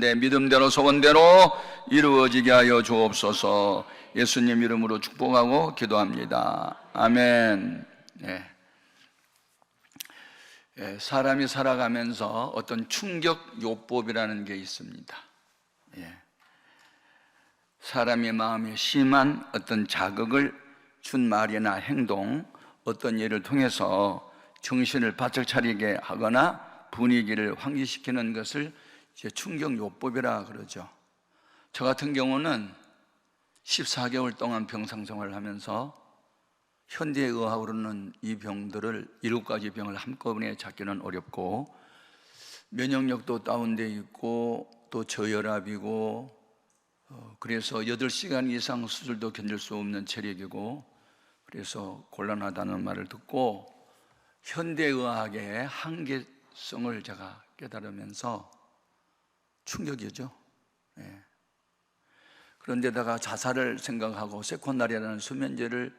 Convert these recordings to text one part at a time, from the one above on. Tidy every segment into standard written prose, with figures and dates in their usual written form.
하는데 믿음대로 소원대로 이루어지게 하여 주옵소서. 예수님 이름으로 축복하고 기도합니다. 아멘. 사람이 살아가면서 어떤 충격 요법이라는 게 있습니다. 사람의 마음에 심한 어떤 자극을 준 말이나 행동, 어떤 예를 통해서 정신을 바짝 차리게 하거나 분위기를 환기시키는 것을 이제 충격요법이라 그러죠. 저 같은 경우는 14개월 동안 병상생활을 하면서 현대의학으로는 이 병들을 7가지 병을 한꺼번에 찾기는 어렵고, 면역력도 다운되어 있고 또 저혈압이고, 그래서 8시간 이상 수술도 견딜 수 없는 체력이고, 그래서 곤란하다는 말을 듣고 현대의학의 한계성을 제가 깨달으면서 충격이죠. 그런데다가 자살을 생각하고 세컨다리라는 수면제를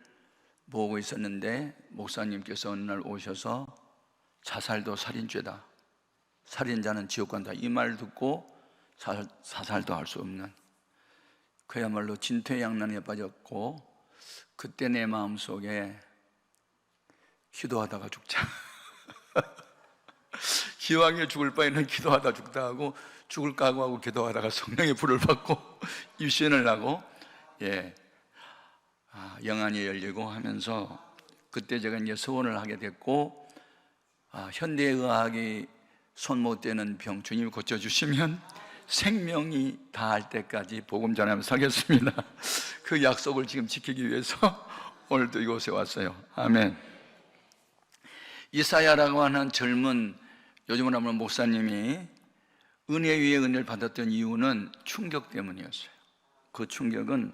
보고 있었는데 목사님께서 어느 날 오셔서 자살도 살인죄다, 살인자는 지옥 간다, 이 말 듣고 자살도 할 수 없는, 그야말로 진퇴양난에 빠졌고, 그때 내 마음속에 기도하다가 죽자 기왕에 죽을 바에는 기도하다 죽다 하고, 죽을 각오하고 기도하다가 성령의 불을 받고 유신을 하고 영안이 열리고 하면서, 그때 제가 이제 서원을 하게 됐고, 현대의학이 손 못 대는 병 주님이 고쳐주시면 생명이 다할 때까지 복음 전하며 살겠습니다. 그 약속을 지금 지키기 위해서 오늘도 이곳에 왔어요. 아멘. 이사야라고 하는 젊은, 요즘으로 하면 목사님이 은혜 위에 은혜를 받았던 이유는 충격 때문이었어요. 그 충격은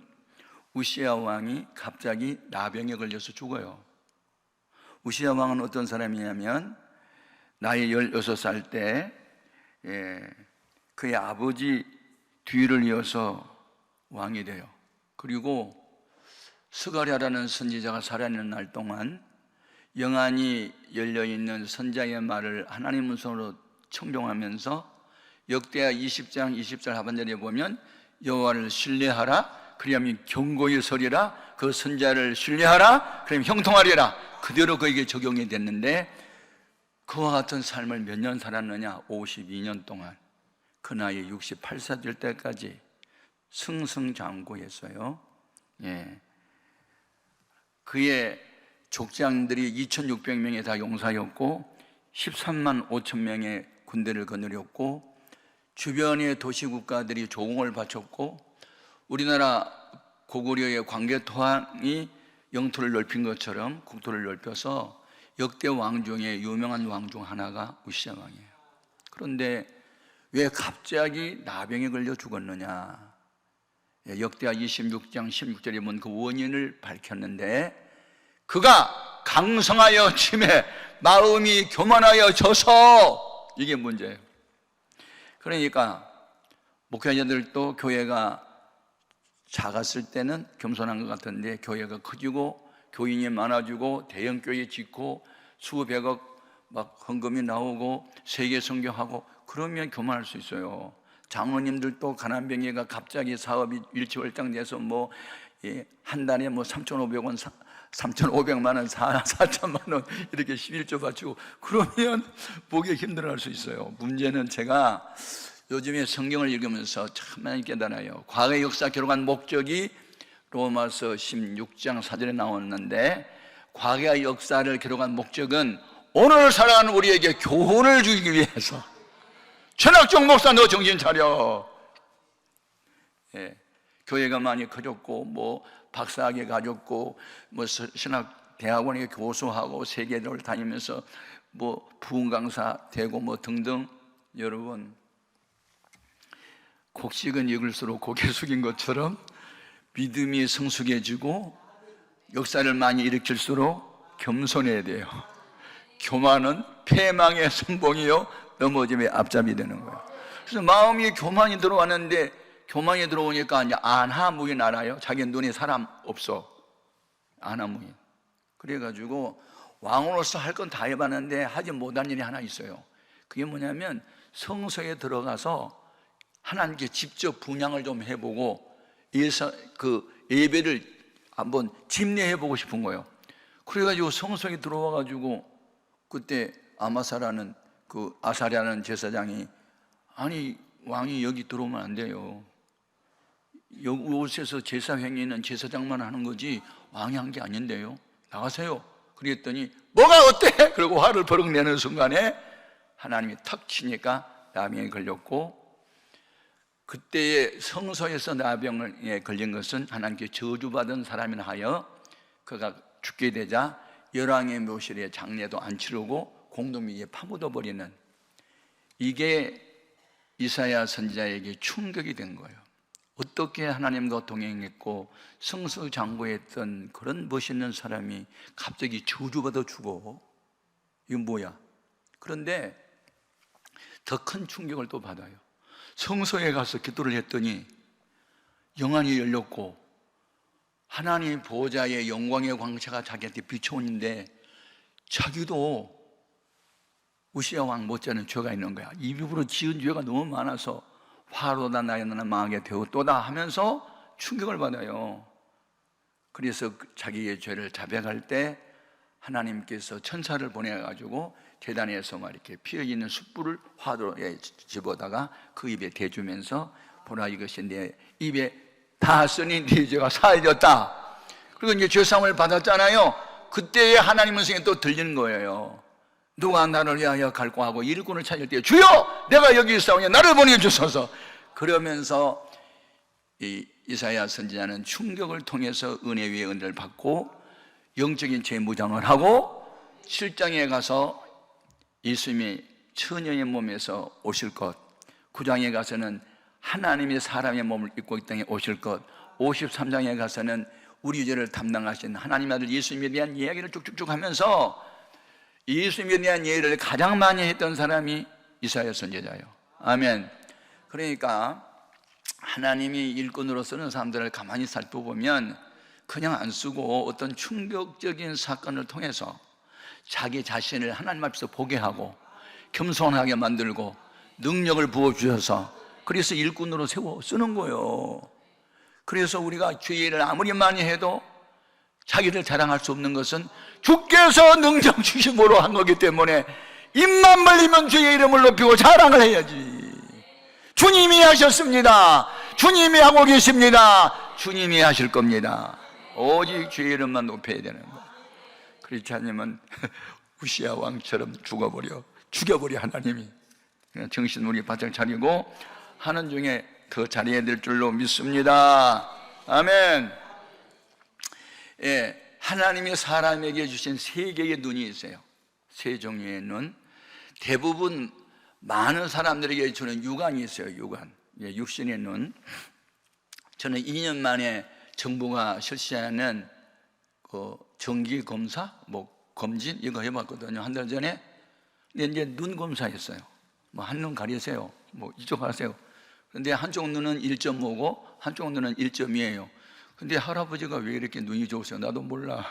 우시야 왕이 갑자기 나병에 걸려서 죽어요. 우시야 왕은 어떤 사람이냐면 나이 16살 때 그의 아버지 뒤를 이어서 왕이 돼요. 그리고 스가랴라는 선지자가 살아있는 날 동안 영안이 열려있는 선자의 말을 하나님 음성으로 청종하면서 역대하 20장 20절 하반절에 보면 여호와를 신뢰하라, 그리하면 경고히 서리라, 그 선자를 신뢰하라, 그러면 형통하리라, 그대로 그에게 적용이 됐는데, 그와 같은 삶을 몇 년 살았느냐? 52년 동안. 그 나이 68세 될 때까지 승승장구했어요. 그의 족장들이 2600명이 다 용사였고 13만 5천 명의 군대를 거느렸고, 주변의 도시국가들이 조공을 바쳤고, 우리나라 고구려의 광개토왕이 영토를 넓힌 것처럼 국토를 넓혀서 역대 왕 중에 유명한 왕 중 하나가 우시야 왕이에요. 그런데 왜 갑자기 나병에 걸려 죽었느냐? 역대하 26장 16절에 보면 그 원인을 밝혔는데, 그가 강성하여 침해 마음이 교만하여 져서, 이게 문제예요. 그러니까 목회자들도 교회가 작았을 때는 겸손한 것 같은데, 교회가 커지고 교인이 많아지고 대형교회 짓고 수백억 막 헌금이 나오고 세계 선교하고 그러면 교만할 수 있어요. 장로님들도 가난병이가 갑자기 사업이 일치월장돼서 한 달에 3,500원 3,500만 원, 4천만 원 이렇게 11조 바치고 그러면 보기 힘들어할 수 있어요. 문제는 제가 요즘에 성경을 읽으면서 참 많이 깨달아요. 과거의 역사 기록한 목적이 로마서 16장 4절에 나왔는데, 과거의 역사를 기록한 목적은 오늘 살아가는 우리에게 교훈을 주기 위해서. 최낙종 목사, 너 정신 차려. 교회가 많이 커졌고 박사학위 가졌고 신학 대학원에 교수하고 세계를 다니면서 부흥 강사 되고 등등. 여러분, 곡식은 익을수록 고개 숙인 것처럼 믿음이 성숙해지고 역사를 많이 일으킬수록 겸손해야 돼요. 교만은 패망의 선봉이요 넘어짐의 앞잡이 되는 거예요. 그래서 마음이 교만이 들어왔는데, 교만이 들어오니까 이제 안하무인 알아요? 자기 눈에 사람 없어. 안하무인. 그래가지고 왕으로서 할 건 다 해봤는데 하지 못한 일이 하나 있어요. 그게 뭐냐면 성소에 들어가서 하나님께 직접 분향을 좀 해보고 예배를 한번 집례해보고 싶은 거예요. 그래가지고 성소에 들어와가지고 그때 아마사라는 아사랴는 제사장이, 아니 왕이 여기 들어오면 안 돼요. 이곳에서 제사 행위는 제사장만 하는 거지 왕이 한 게 아닌데요. 나가세요. 그랬더니 뭐가 어때? 그리고 화를 버럭 내는 순간에 하나님이 턱 치니까 나병에 걸렸고, 그때의 성소에서 나병에 걸린 것은 하나님께 저주받은 사람이나 하여 그가 죽게 되자 열왕의 묘실에 장례도 안 치르고 공동 위에 파묻어 버리는, 이게 이사야 선지자에게 충격이 된 거예요. 어떻게 하나님과 동행했고 승수장구했던 그런 멋있는 사람이 갑자기 저주받아 죽어? 이건 뭐야? 그런데 더 큰 충격을 또 받아요. 성소에 가서 기도를 했더니 영안이 열렸고 하나님 보호자의 영광의 광채가 자기한테 비춰오는데 자기도 우시야 왕 못지않은 죄가 있는 거야. 입으로 지은 죄가 너무 많아서 화로다 나였나 망하게 되었도다 하면서 충격을 받아요. 그래서 자기의 죄를 자백할 때 하나님께서 천사를 보내가지고 제단에서 막 이렇게 피어있는 숯불을 화로에 집어다가 그 입에 대주면서 보라, 이것이 내 입에 닿았으니 네 죄가 사해졌다. 그리고 이제 죄사함을 받았잖아요. 그때에 하나님의 성에 또 들리는 거예요. 누가 나를 위하여 갈구하고 일꾼을 찾을 때 주여 내가 여기 있사오니 나를 보내주소서. 그러면서 이사야 선지자는 충격을 통해서 은혜 위에 은혜를 받고 영적인 재무장을 하고 7장에 가서 예수님이 처녀의 몸에서 오실 것, 9장에 가서는 하나님이 사람의 몸을 입고 이 땅에 오실 것, 53장에 가서는 우리 죄를 담당하신 하나님의 아들 예수님에 대한 이야기를 쭉쭉쭉 하면서 예수님에 대한 예를 가장 많이 했던 사람이 이사야 선지자예요. 아멘. 그러니까 하나님이 일꾼으로 쓰는 사람들을 가만히 살펴보면 그냥 안 쓰고 어떤 충격적인 사건을 통해서 자기 자신을 하나님 앞에서 보게 하고 겸손하게 만들고 능력을 부어주셔서 그래서 일꾼으로 세워 쓰는 거예요. 그래서 우리가 죄를 아무리 많이 해도 자기를 자랑할 수 없는 것은 주께서 능력 주심으로 한 거기 때문에 입만 벌리면 주의 이름을 높이고 자랑을 해야지. 주님이 하셨습니다. 주님이 하고 계십니다. 주님이 하실 겁니다. 오직 주의 이름만 높여야 되는 거예요. 그렇지 않으면 우시야 왕처럼 죽여버려 하나님이. 정신 우리 바짝 차리고 하는 중에 더 잘해야 될 줄로 믿습니다. 아멘. 예, 하나님이 사람에게 주신 세 개의 눈이 있어요. 세 종류의 눈. 대부분 많은 사람들에게 주는 육안이 있어요. 육안, 예, 육신의 눈. 저는 2년 만에 정부가 실시하는 정기 검사, 검진 이거 해봤거든요. 한 달 전에. 근데 이제 눈 검사했어요. 한눈 가리세요. 이쪽 하세요. 근데 한쪽 눈은 1.5고 한쪽 눈은 1.2예요. 근데 할아버지가 왜 이렇게 눈이 좋으세요? 나도 몰라.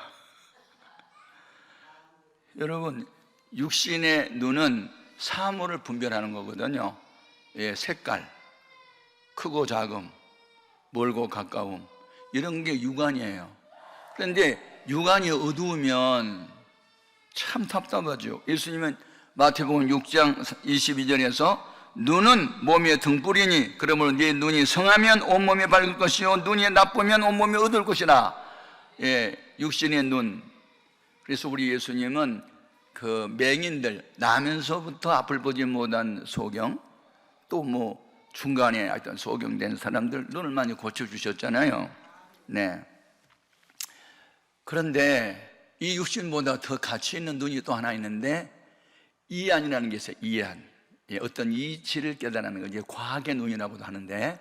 여러분, 육신의 눈은 사물을 분별하는 거거든요. 예, 색깔, 크고 작음, 멀고 가까움, 이런 게 육안이에요. 그런데 육안이 어두우면 참 답답하죠. 예수님은 마태복음 6장 22절에서 눈은 몸의 등불이니 그러므로 네 눈이 성하면 온몸이 밝을 것이요 눈이 나쁘면 온몸이 어두울 것이라. 예, 육신의 눈. 그래서 우리 예수님은 그 맹인들, 나면서부터 앞을 보지 못한 소경, 또 중간에 하여튼 소경된 사람들 눈을 많이 고쳐주셨잖아요. 네. 그런데 이 육신보다 더 가치 있는 눈이 또 하나 있는데 이안이라는 게 있어요. 이안. 예, 어떤 이치를 깨달는 거, 이제 과학의 눈이라고도 하는데,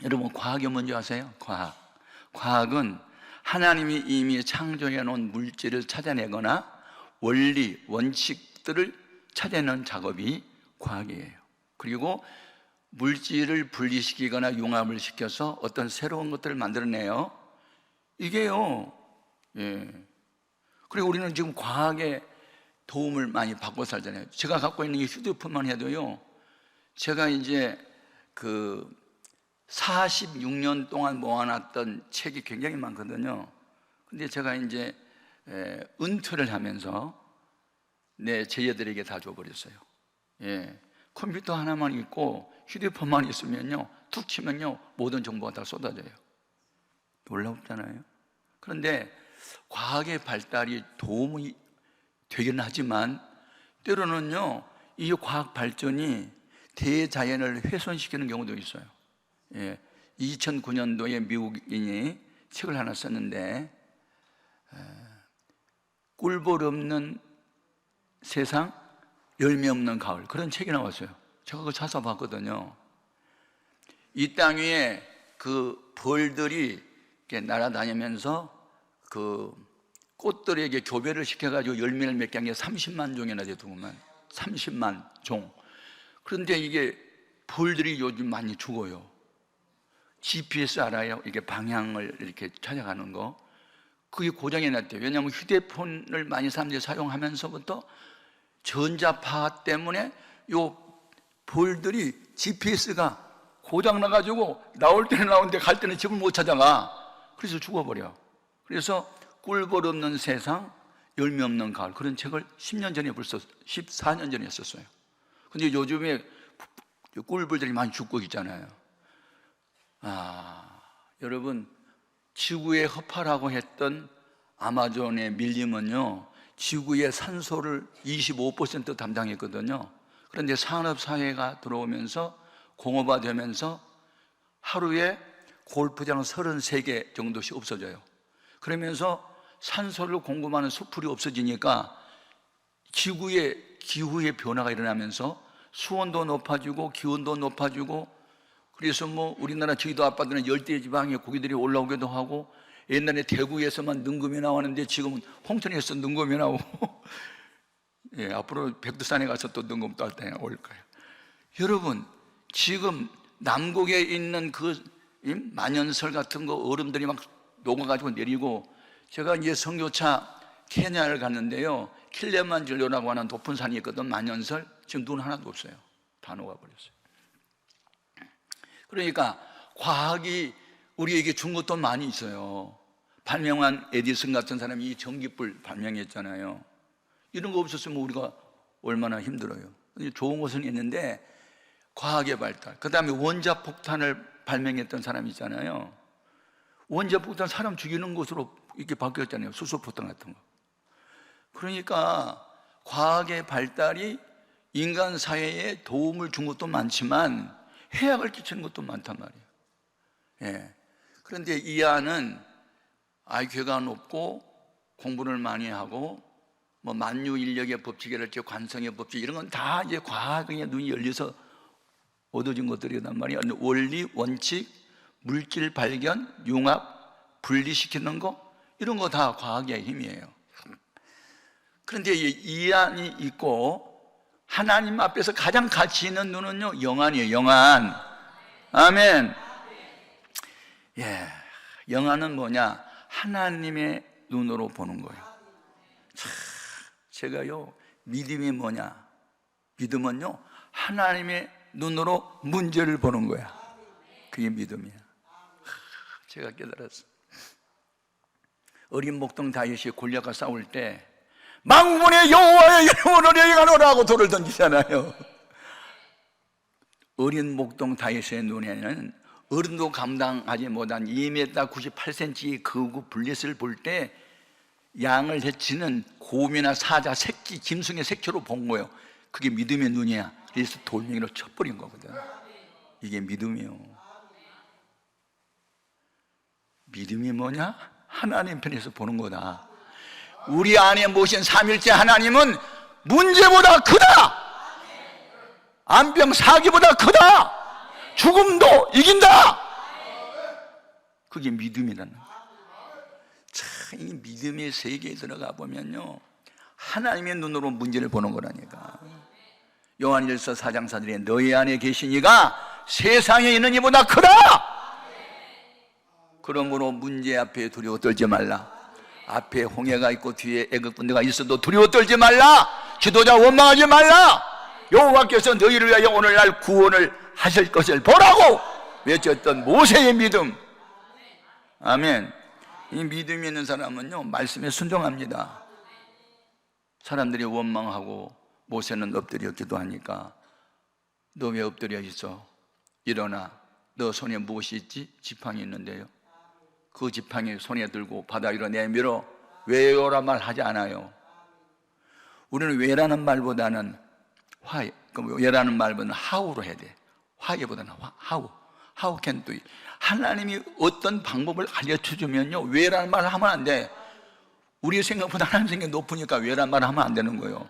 여러분 과학이 뭔지 아세요? 과학은 하나님이 이미 창조해 놓은 물질을 찾아내거나 원리, 원칙들을 찾아내는 작업이 과학이에요. 그리고 물질을 분리시키거나 융합을 시켜서 어떤 새로운 것들을 만들어내요. 이게요. 예. 그리고 우리는 지금 과학의 도움을 많이 받고 살잖아요. 제가 갖고 있는 이 휴대폰만 해도요, 제가 이제 그 46년 동안 모아놨던 책이 굉장히 많거든요. 근데 제가 이제 은퇴를 하면서 내 제자들에게 다 줘버렸어요. 예, 컴퓨터 하나만 있고 휴대폰만 있으면요, 툭 치면요 모든 정보가 다 쏟아져요. 놀랍잖아요. 그런데 과학의 발달이 도움이 되긴 하지만 때로는요 이 과학 발전이 대자연을 훼손시키는 경우도 있어요. 예, 2009년도에 미국인이 책을 하나 썼는데 꿀벌 없는 세상, 열매 없는 가을, 그런 책이 나왔어요. 제가 그거 찾아봤거든요. 이 땅 위에 그 벌들이 이렇게 날아다니면서 그 꽃들에게 교배를 시켜가지고 열매를 맺게 한 게 30만 종이나 되더구만. 30만 종. 그런데 이게 벌들이 요즘 많이 죽어요. GPS 알아요? 이게 방향을 이렇게 찾아가는 거. 그게 고장이 났대요. 왜냐하면 휴대폰을 많이 사람들이 사용하면서부터 전자파 때문에 요 벌들이 GPS가 고장 나가지고 나올 때는 나오는데 갈 때는 집을 못 찾아가. 그래서 죽어버려. 그래서 꿀벌 없는 세상, 열매 없는 가을, 그런 책을 10년 전에 벌써 14년 전에 썼어요. 근데 요즘에 꿀벌들이 많이 죽고 있잖아요. 여러분, 지구의 허파라고 했던 아마존의 밀림은요 지구의 산소를 25% 담당했거든요. 그런데 산업사회가 들어오면서 공업화되면서 하루에 골프장 33개 정도씩 없어져요. 그러면서 산소를 공급하는 숲풀이 없어지니까 지구의 기후의 변화가 일어나면서 수온도 높아지고 기온도 높아지고, 그래서 뭐 우리나라 제주도 앞바다는 열대지방에 고기들이 올라오기도 하고, 옛날에 대구에서만 능금이 나왔는데 지금은 홍천에서 능금이 나오고 예, 앞으로 백두산에 가서 또 능금 딸 때 올 거예요. 여러분, 지금 남곡에 있는 그 만연설 같은 거 얼음들이 막 녹아가지고 내리고, 제가 이제 선교차 케냐를 갔는데요, 킬레만질로라고 하는 높은 산이 있거든, 만연설. 지금 눈 하나도 없어요. 다 녹아버렸어요. 그러니까 과학이 우리에게 준 것도 많이 있어요. 발명한 에디슨 같은 사람이 이 전기불 발명했잖아요. 이런 거 없었으면 우리가 얼마나 힘들어요. 좋은 것은 있는데 과학의 발달, 그 다음에 원자폭탄을 발명했던 사람이 있잖아요. 원자폭탄 사람 죽이는 것으로 이렇게 바뀌었잖아요. 수소폭탄 같은 거. 그러니까 과학의 발달이 인간 사회에 도움을 준 것도 많지만 해악을 끼치는 것도 많단 말이에요. 예. 그런데 이 안은 IQ가 높고 공부를 많이 하고 뭐 만유인력의 법칙이랄지 관성의 법칙, 이런 건 다 이제 과학의 눈이 열려서 얻어진 것들이란 말이에요. 원리, 원칙, 물질 발견, 융합, 분리시키는 거, 이런 거 다 과학의 힘이에요. 그런데 이 안이 있고 하나님 앞에서 가장 가치 있는 눈은요, 영안이에요. 영안. 아멘. 예, 영안은 뭐냐? 하나님의 눈으로 보는 거예요. 제가요, 믿음이 뭐냐? 믿음은요, 하나님의 눈으로 문제를 보는 거야. 그게 믿음이야. 제가 깨달았어. 어린 목동 다윗이 골리앗과 싸울 때 만군의 여호와의 이름으로 너희가 노라고 돌을 던지잖아요. 어린 목동 다윗의 눈에는 어른도 감당하지 못한 2m 98cm의 그 블릿을 볼 때 양을 해치는 곰이나 사자, 새끼, 짐승의 새끼로 본 거예요. 그게 믿음의 눈이야. 그래서 돌멩이로 쳐버린 거거든. 이게 믿음이에요. 믿음이 뭐냐? 하나님 편에서 보는 거다. 우리 안에 모신 삼일째 하나님은 문제보다 크다. 안병 사기보다 크다. 죽음도 이긴다. 그게 믿음이라는 거예요. 참, 이 믿음의 세계에 들어가 보면요, 하나님의 눈으로 문제를 보는 거라니까. 요한일서 4장 4절에 너희 안에 계신 이가 세상에 있는 이보다 크다. 그러므로 문제 앞에 두려워 떨지 말라. 앞에 홍해가 있고 뒤에 애굽 군대가 있어도 두려워 떨지 말라. 지도자 원망하지 말라. 여호와께서 너희를 위하여 오늘날 구원을 하실 것을 보라고 외쳤던 모세의 믿음. 아멘. 이 믿음이 있는 사람은요, 말씀에 순종합니다. 사람들이 원망하고 모세는 엎드려 기도하니까 너 왜 엎드려 있어? 일어나. 너 손에 무엇이 있지? 지팡이 있는데요. 그 지팡이 손에 들고 바다 위로 내밀어. 왜요란 말 하지 않아요. 우리는 왜라는 말보다는 왜라는 말보다는 how로 해야 돼. why보다는 how can do it. 하나님이 어떤 방법을 알려줘 주면요, 왜라는 말을 하면 안 돼. 우리 생각보다 하나님 생각이 높으니까 왜라는 말을 하면 안 되는 거예요.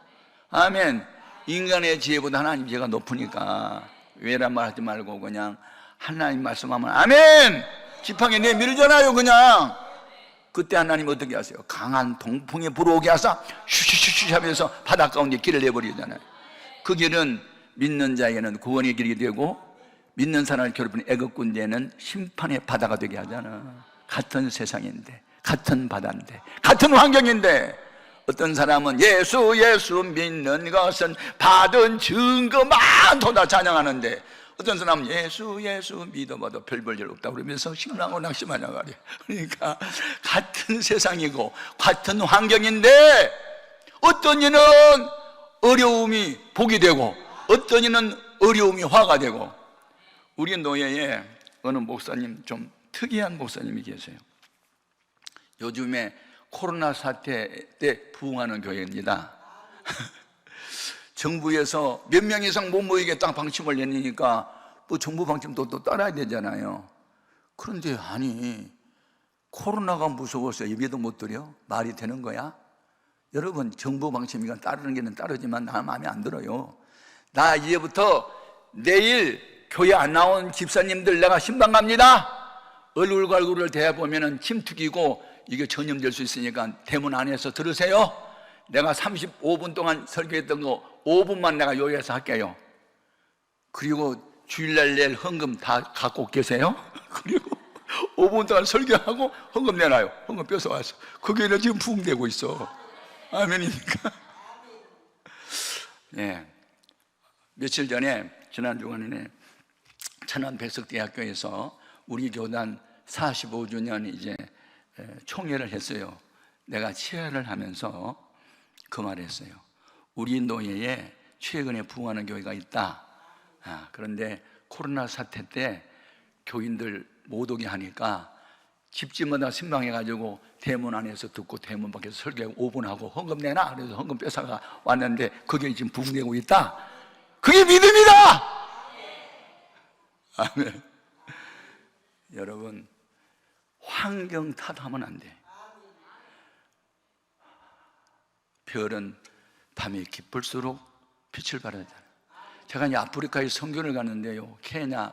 아멘. 인간의 지혜보다 하나님 지혜가 높으니까 왜라는 말 하지 말고 그냥 하나님 말씀하면 아멘. 지팡이 내밀잖아요. 그냥 그때 하나님 어떻게 하세요? 강한 동풍이 불어오게 하사 슈슈슈슈 하면서 바다 가운데 길을 내버리잖아요. 그 길은 믿는 자에게는 구원의 길이 되고 믿는 사람을 괴롭히는 애국군대는 심판의 바다가 되게 하잖아. 같은 세상인데, 같은 바다인데, 같은 환경인데, 어떤 사람은 예수 믿는 것은 받은 증거 많도다 찬양하는데, 어떤 사람은 예수 믿어봐도 별 볼 일 없다고 그러면서 신랑하고 낙심하냐 말이야. 그러니까 같은 세상이고 같은 환경인데 어떤 이는 어려움이 복이 되고 어떤 이는 어려움이 화가 되고. 우리 노예에 어느 목사님, 좀 특이한 목사님이 계세요. 요즘에 코로나 사태 때 부흥하는 교회입니다. 정부에서 몇 명 이상 못 모이겠다 방침을 내니까 뭐 정부 방침도 또 따라야 되잖아요. 그런데 아니, 코로나가 무서워서 예배도 못 드려? 말이 되는 거야? 여러분, 정부 방침이가 따르는 게는 따르지만 나 마음에 안 들어요. 나 이제부터 내일 교회 안 나온 집사님들 내가 신방 갑니다. 얼굴과 얼굴을 대해보면 침투기고 이게 전염될 수 있으니까 대문 안에서 들으세요. 내가 35분 동안 설교했던 거 5분만 내가 요리해서 할게요. 그리고 주일날 낼 헌금 다 갖고 계세요? 그리고 5분 동안 설교하고 헌금 내놔요. 헌금 뺏어와서. 그게 지금 부흥되고 있어. 아멘이니까. 네. 며칠 전에, 지난 주간에 천안 백석대학교에서 우리 교단 45주년 이제 총회를 했어요. 내가 치회를 하면서 그 말을 했어요. 우리 노예에 최근에 부흥하는 교회가 있다. 그런데 코로나 사태 때 교인들 못 오게 하니까 집집마다 신방해가지고 대문 안에서 듣고 대문 밖에서 설교하고 5분 하고 헌금 내놔. 그래서 헌금 뺏어가 왔는데 그게 지금 부흥되고 있다. 그게 믿음이다. 아멘. 여러분, 환경 탓하면 안 돼. 별은 밤이 깊을수록 빛을 발하잖아요. 제가 이제 아프리카에 선교를 갔는데요, 케냐,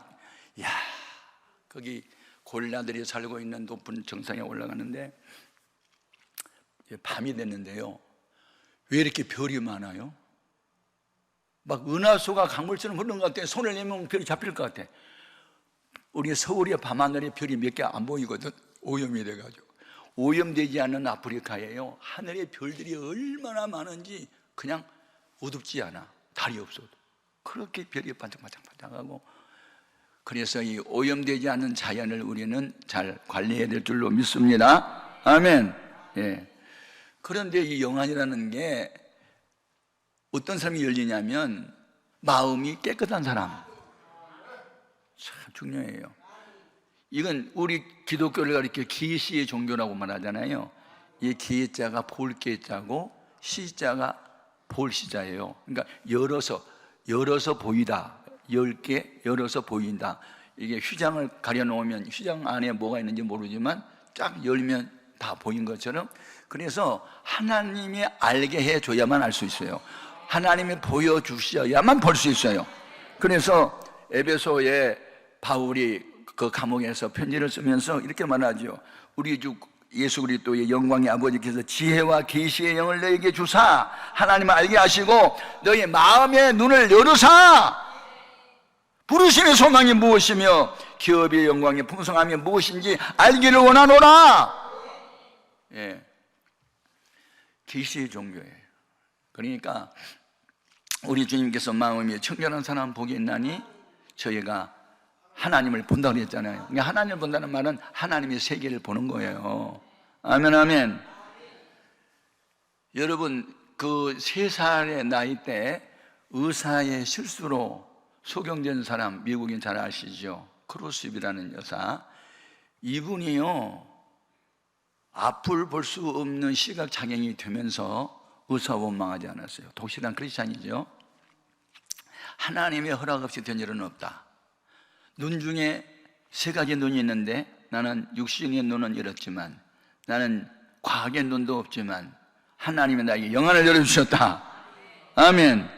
거기 고릴라들이 살고 있는 높은 정상에 올라가는데 밤이 됐는데요, 왜 이렇게 별이 많아요? 막 은하수가 강물처럼 흐르는 것 같아. 손을 내면 별이 잡힐 것 같아. 우리 서울의 밤하늘에 별이 몇 개 안 보이거든. 오염이 돼가지고. 오염되지 않은 아프리카에요, 하늘에 별들이 얼마나 많은지 그냥 어둡지 않아. 달이 없어도 그렇게 별이 반짝반짝반짝하고. 그래서 이 오염되지 않은 자연을 우리는 잘 관리해야 될 줄로 믿습니다. 아멘. 예. 그런데 이 영안이라는 게 어떤 사람이 열리냐면 마음이 깨끗한 사람. 참 중요해요. 이건 우리 기독교를 가리켜 기시의 종교라고 말하잖아요. 이 기자가 볼기자고 시자가 볼시자예요. 그러니까 열어서 보이다. 10개 열어서 보인다. 이게 휘장을 가려놓으면 휘장 안에 뭐가 있는지 모르지만 쫙 열면 다 보인 것처럼, 그래서 하나님이 알게 해줘야만 알 수 있어요. 하나님이 보여주셔야만 볼 수 있어요. 그래서 에베소에 바울이 그 감옥에서 편지를 쓰면서 이렇게 말하죠. 우리 주 예수 그리스도의 영광의 아버지께서 지혜와 계시의 영을 너에게 주사 하나님을 알게 하시고 너희 마음의 눈을 열으사 부르심의 소망이 무엇이며 기업의 영광의 풍성함이 무엇인지 알기를 원하노라. 예, 계시의 종교예요. 그러니까 우리 주님께서 마음이 청결한 사람 복이 있나니 저희가 하나님을 본다고 그랬잖아요. 그러니까 하나님을 본다는 말은 하나님의 세계를 보는 거예요. 아멘, 아멘. 여러분, 그 3살의 나이 때 의사의 실수로 소경된 사람, 미국인 잘 아시죠? 크루스비라는 여사. 이분이요, 앞을 볼 수 없는 시각장애인이 되면서 의사원망하지 않았어요. 독실한 크리스찬이죠. 하나님의 허락 없이 된 일은 없다. 눈 중에 3가지 눈이 있는데 나는 육신의 눈은 잃었지만, 나는 과학의 눈도 없지만 하나님이 나에게 영안을 열어주셨다. 아멘.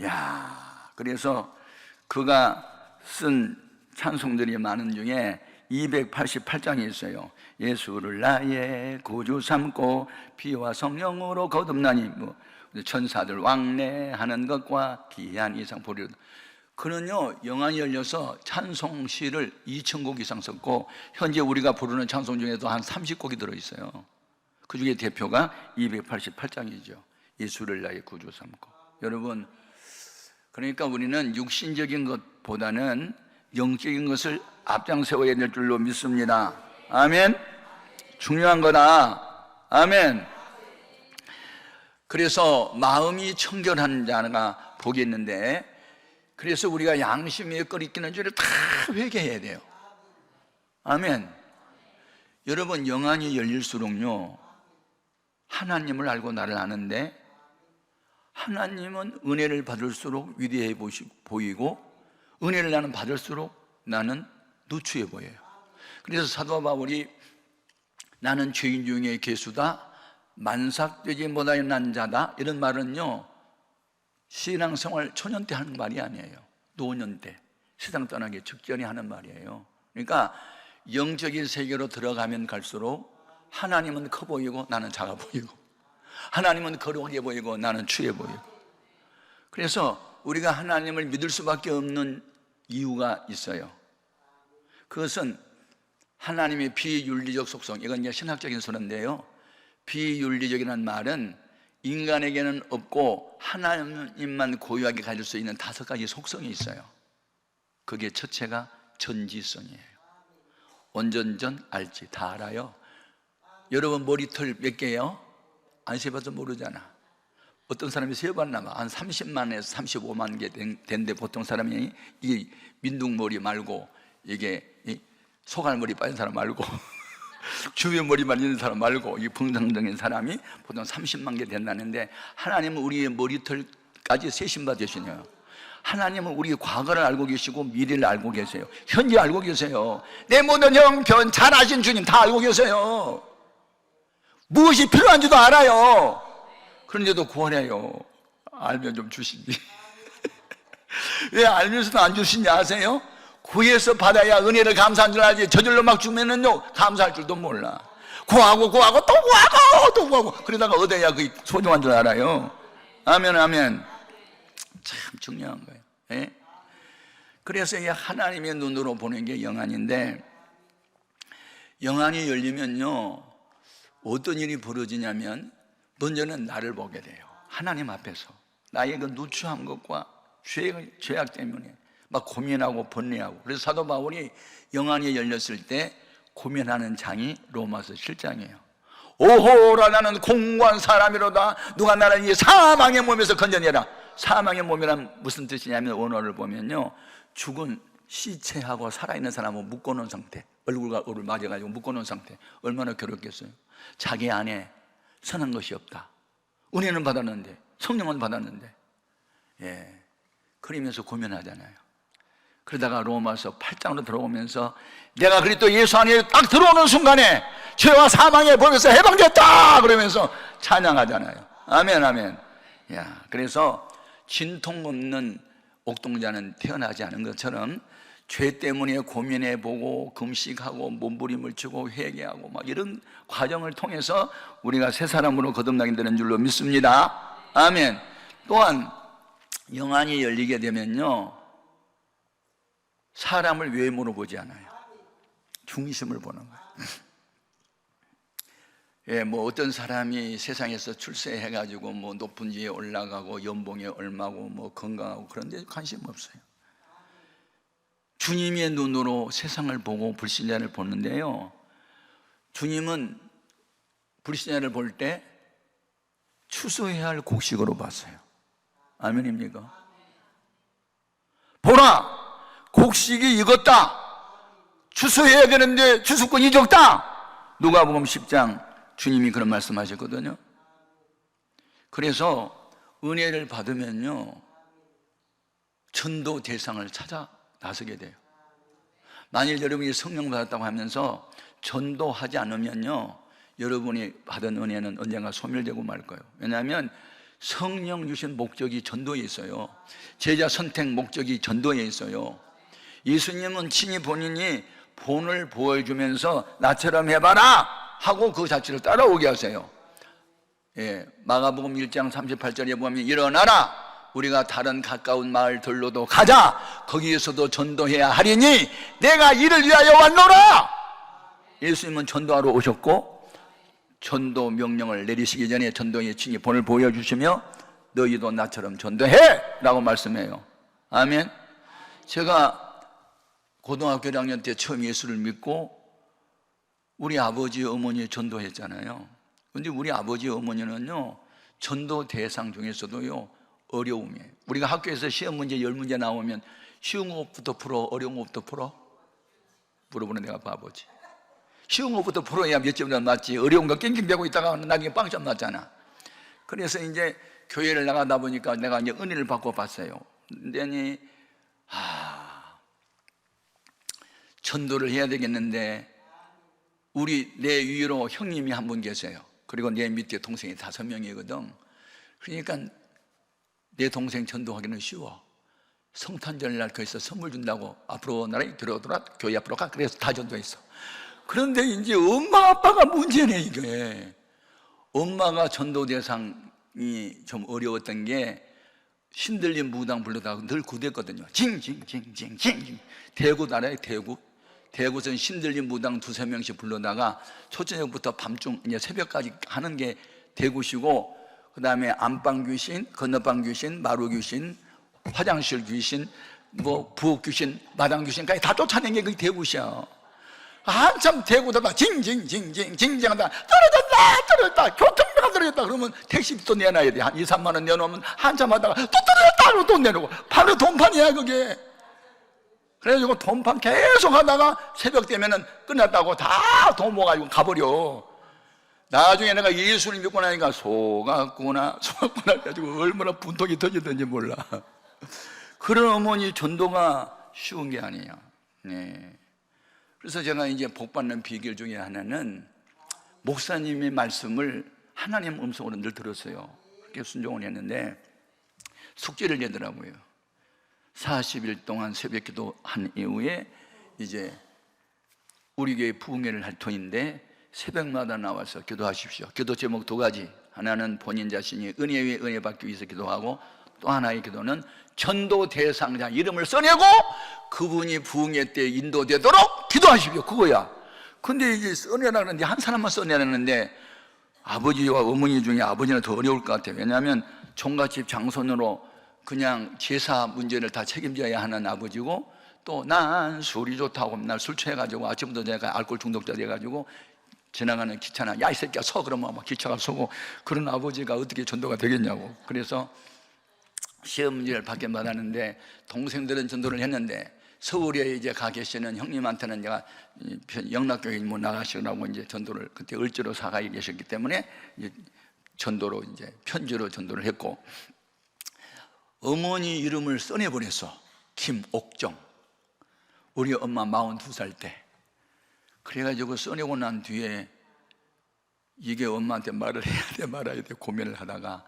야, 그래서 그가 쓴 찬송들이 많은 중에 288장이 있어요. 예수를 나의 구주 삼고 피와 성령으로 거듭나니, 천사들 왕래하는 것과 귀한 이상 보리로다. 그는요, 영안이 열려서 찬송시를 2000곡 이상 썼고, 현재 우리가 부르는 찬송 중에도 한 30곡이 들어있어요. 그 중에 대표가 288장이죠. 예수를 나의 구주 삼고. 여러분, 그러니까 우리는 육신적인 것보다는 영적인 것을 앞장세워야 될 줄로 믿습니다. 아멘. 중요한 거다. 아멘. 그래서 마음이 청결한 자가 복이 있는데, 그래서 우리가 양심에 끓이끼는 죄를 다 회개해야 돼요. 아멘. 여러분, 영안이 열릴수록요, 하나님을 알고 나를 아는데, 하나님은 은혜를 받을수록 위대해 보이고, 은혜를 나는 받을수록 나는 누추해 보여요. 그래서 사도 바울이 나는 죄인 중에 괴수다, 만삭되지 못하는 자다, 이런 말은요, 신앙생활 초년 때 하는 말이 아니에요. 노년 때, 세상 떠나기 직전에 하는 말이에요. 그러니까 영적인 세계로 들어가면 갈수록 하나님은 커 보이고 나는 작아 보이고, 하나님은 거룩해 보이고 나는 추해 보이고. 그래서 우리가 하나님을 믿을 수밖에 없는 이유가 있어요. 그것은 하나님의 비윤리적 속성, 이건 이제 신학적인 소리인데요, 비윤리적이라는 말은 인간에게는 없고 하나님만 고유하게 가질 수 있는 5가지 속성이 있어요. 그게 첫째가 전지성이에요. 온전전 알지, 다 알아요. 여러분 머리털 몇 개예요? 안 세봐서 모르잖아. 어떤 사람이 세봤나 봐. 한 30만에서 35만 개 된데, 보통 사람이 이 민둥머리 말고, 이게 소갈머리 빠진 사람 말고 주변 머리만 있는 사람 말고, 이 풍성적인 사람이 보통 30만 개 된다는데, 하나님은 우리의 머리털까지 세신 바 되시네요. 하나님은 우리의 과거를 알고 계시고 미래를 알고 계세요. 현재 알고 계세요. 내 모든 형편 잘 아신 주님 다 알고 계세요. 무엇이 필요한지도 알아요. 그런데도 구원해요. 알면 좀 주시지. 왜 알면서도 안 주시는지 아세요? 구해서 받아야 은혜를 감사한 줄 알지, 저절로 막 주면은요, 감사할 줄도 몰라. 구하고 또 구하고 그러다가 얻어야 그게 소중한 줄 알아요. 아멘, 아멘. 참 중요한 거예요. 예? 그래서 이 하나님의 눈으로 보는 게 영안인데, 영안이 열리면요, 어떤 일이 벌어지냐면, 먼저는 나를 보게 돼요. 하나님 앞에서 나의 그 누추한 것과 죄악 때문에 막 고민하고 번뇌하고. 그래서 사도 바울이 영안이 열렸을 때 고민하는 장이 로마서 7장이에요. 오호라, 나는 공고한 사람이로다. 누가 나를 이 사망의 몸에서 건져내라. 사망의 몸이란 무슨 뜻이냐면, 원어를 보면요, 죽은 시체하고 살아있는 사람은 묶어놓은 상태, 얼굴과 얼굴 맞아가지고 묶어놓은 상태. 얼마나 괴롭겠어요. 자기 안에 선한 것이 없다. 은혜는 받았는데, 성령은 받았는데, 예, 그러면서 고민하잖아요. 그러다가 로마서 8장으로 들어오면서 내가 그리스도 예수 안에 딱 들어오는 순간에 죄와 사망의 법에서 해방됐다 그러면서 찬양하잖아요. 아멘, 아멘. 야, 그래서 진통 없는 옥동자는 태어나지 않은 것처럼 죄 때문에 고민해보고 금식하고 몸부림을 치고 회개하고 막 이런 과정을 통해서 우리가 새 사람으로 거듭나게 되는 줄로 믿습니다. 아멘. 또한 영안이 열리게 되면요, 사람을 외모로 보지 않아요. 중심을 보는 거예요. 뭐 어떤 사람이 세상에서 출세해가지고 뭐 높은 지에 올라가고 연봉이 얼마고 뭐 건강하고 그런 데 관심 없어요. 주님의 눈으로 세상을 보고 불신자를 보는데요, 주님은 불신자를 볼 때 추수해야 할 곡식으로 봤어요. 아멘입니까? 보라, 곡식이 익었다. 추수해야 되는데 추수권이 적다. 누가복음 10장 주님이 그런 말씀하셨거든요. 그래서 은혜를 받으면요, 전도 대상을 찾아 나서게 돼요. 만일 여러분이 성령 받았다고 하면서 전도하지 않으면요, 여러분이 받은 은혜는 언젠가 소멸되고 말 거예요. 왜냐하면 성령 주신 목적이 전도에 있어요. 제자 선택 목적이 전도에 있어요. 예수님은 친히 본인이 본을 보여주면서 나처럼 해봐라 하고 그 자체를 따라오게 하세요. 마가복음 1장 38절에 보면 일어나라, 우리가 다른 가까운 마을들로도 가자, 거기에서도 전도해야 하리니 내가 이를 위하여 왔노라. 예수님은 전도하러 오셨고, 전도 명령을 내리시기 전에 전도의 친히 본을 보여주시며 너희도 나처럼 전도해 라고 말씀해요. 아멘. 제가 고등학교 1학년 때 처음 예수를 믿고 우리 아버지 어머니 전도했잖아요. 근데 우리 아버지 어머니는요, 전도 대상 중에서도요 어려움이에요. 우리가 학교에서 시험 문제 10문제 나오면 쉬운 것부터 풀어, 어려운 것부터 풀어? 물어보는 내가 바보지. 쉬운 것부터 풀어야 몇 점이나 맞지, 어려운 거 낑낑대고 있다가 나중에 빵점 맞잖아. 그래서 이제 교회를 나가다 보니까 내가 이제 은혜를 받고 봤어요. 근데 전도를 해야 되겠는데 내 위로 형님이 한 분 계세요. 그리고 내 밑에 동생이 5명이거든. 그러니까 내 동생 전도하기는 쉬워. 성탄절날 거기서 선물 준다고 앞으로 나라 들어오더라, 교회 앞으로 가. 그래서 다 전도했어. 그런데 이제 엄마 아빠가 문제네. 이게 엄마가 전도 대상이 좀 어려웠던 게 신들린 무당 부르다가 늘 구됐거든요. 징징징징징. 대구 나라에 대구선 신들린 무당 2-3명씩 불러다가 초저녁부터 밤중 이제 새벽까지 하는 게 대구시고, 그 다음에 안방 귀신, 건너방 귀신, 마루 귀신, 화장실 귀신, 뭐 부엌 귀신, 마당 귀신까지 다 쫓아낸 게 그게 대구시야. 한참 대구다가 징징징징징징하다 떨어졌다 교통비가 떨어졌다 그러면 택시비도 내놔야 돼. 한 2-3만 원 내놓으면 한참 하다가 또 떨어졌다 또 내놓고, 바로 돈판이야 그게. 그래가지고 돈판 계속 하다가 새벽 되면은 끝났다고 다 돈 모아가지고 가버려. 나중에 내가 예수를 믿고 나니까 속았구나 해가지고 얼마나 분통이 터지던지 몰라. 그런 어머니 전도가 쉬운 게 아니에요. 네. 그래서 제가 이제 복받는 비결 중에 하나는 목사님의 말씀을 하나님 음성으로 늘 들었어요. 그렇게 순종을 했는데 숙제를 내더라고요. 40일 동안 새벽 기도한 이후에 이제 우리 교회 부흥회를 할 터인데 새벽마다 나와서 기도하십시오. 기도 제목 2가지. 하나는 본인 자신이 은혜 위에 은혜 받기 위해서 기도하고, 또 하나의 기도는 전도 대상자 이름을 써내고 그분이 부흥회 때 인도되도록 기도하십시오. 그거야. 근데 이제 써내라는데 한 사람만 써내라는데 아버지와 어머니 중에 아버지는 더 어려울 것 같아요. 왜냐하면 종갓집 장손으로 그냥 제사 문제를 다 책임져야 하는 아버지고, 또 난 술이 좋다고 맨날 술 취해가지고 아침부터 내가 알코올 중독자 돼가지고 지나가는 기차나 야 이 새끼야 서 그러면 막 기차가 서고, 그런 아버지가 어떻게 전도가 되겠냐고. 그래서 시험 문제를 받게 받았는데 동생들은 전도를 했는데 서울에 이제 가 계시는 형님한테는 제가 영락교회 뭐 나가시라고 이제 전도를 그때 을지로 사가에 계셨기 때문에 이제 전도로 이제 편지로 전도를 했고, 어머니 이름을 써내버렸어. 김옥정. 우리 엄마 42살 때. 그래가지고 써내고 난 뒤에 이게 엄마한테 말을 해야 돼 말아야 돼 고민을 하다가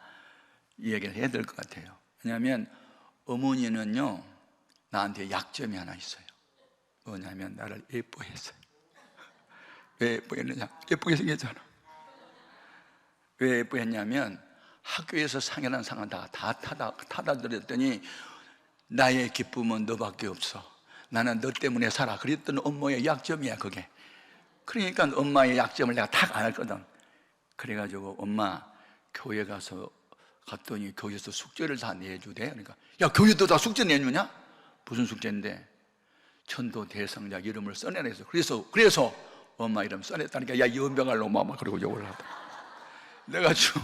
이 얘기를 해야 될 것 같아요. 왜냐하면 어머니는요 나한테 약점이 하나 있어요. 뭐냐면 나를 예뻐했어요. 왜 예뻐했느냐? 예쁘게 생겼잖아. 왜 예뻐했냐면 학교에서 상이라는 상은 다 타다 드렸더니 나의 기쁨은 너밖에 없어. 나는 너 때문에 살아. 그랬던 엄마의 약점이야 그게. 그러니까 엄마의 약점을 내가 탁 알거든. 그래가지고 엄마 교회 갔더니 교회에서 숙제를 다 내주대. 그러니까 야, 교회도 다 숙제 내주냐? 무슨 숙제인데? 전도 대상자 이름을 써내라. 그래서 엄마 이름 써냈다니까. 야, 연병할 놈아, 막 그러고 욕을 하더라. 내가 지금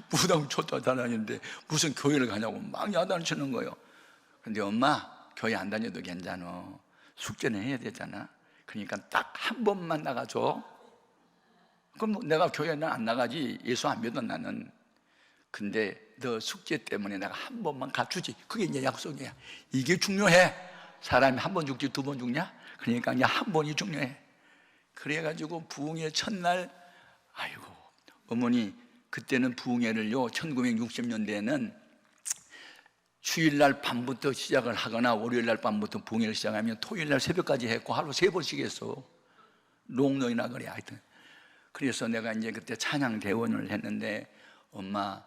무당 쫓아다니는데 무슨 교회를 가냐고 막 야단치는 거예요. 근데 엄마, 교회 안 다녀도 괜찮아. 숙제는 해야 되잖아. 그러니까 딱 한 번만 나가줘. 그럼 내가 교회는 안 나가지. 예수 안 믿어 나는. 근데 너 숙제 때문에 내가 한 번만 가주지. 그게 이제 약속이야. 이게 중요해. 사람이 한 번 죽지 두 번 죽냐? 그러니까 그냥 한 번이 중요해. 그래가지고 부흥회 첫날, 아이고, 어머니 그때는 부흥회를요 1960년대에는 주일날 밤부터 시작을 하거나 월요일날 밤부터 부흥회를 시작하면 토요일날 새벽까지 했고 하루 3번씩 했어. 롱노이나 그래. 하여튼 그래서 내가 이제 그때 찬양 대원을 했는데, 엄마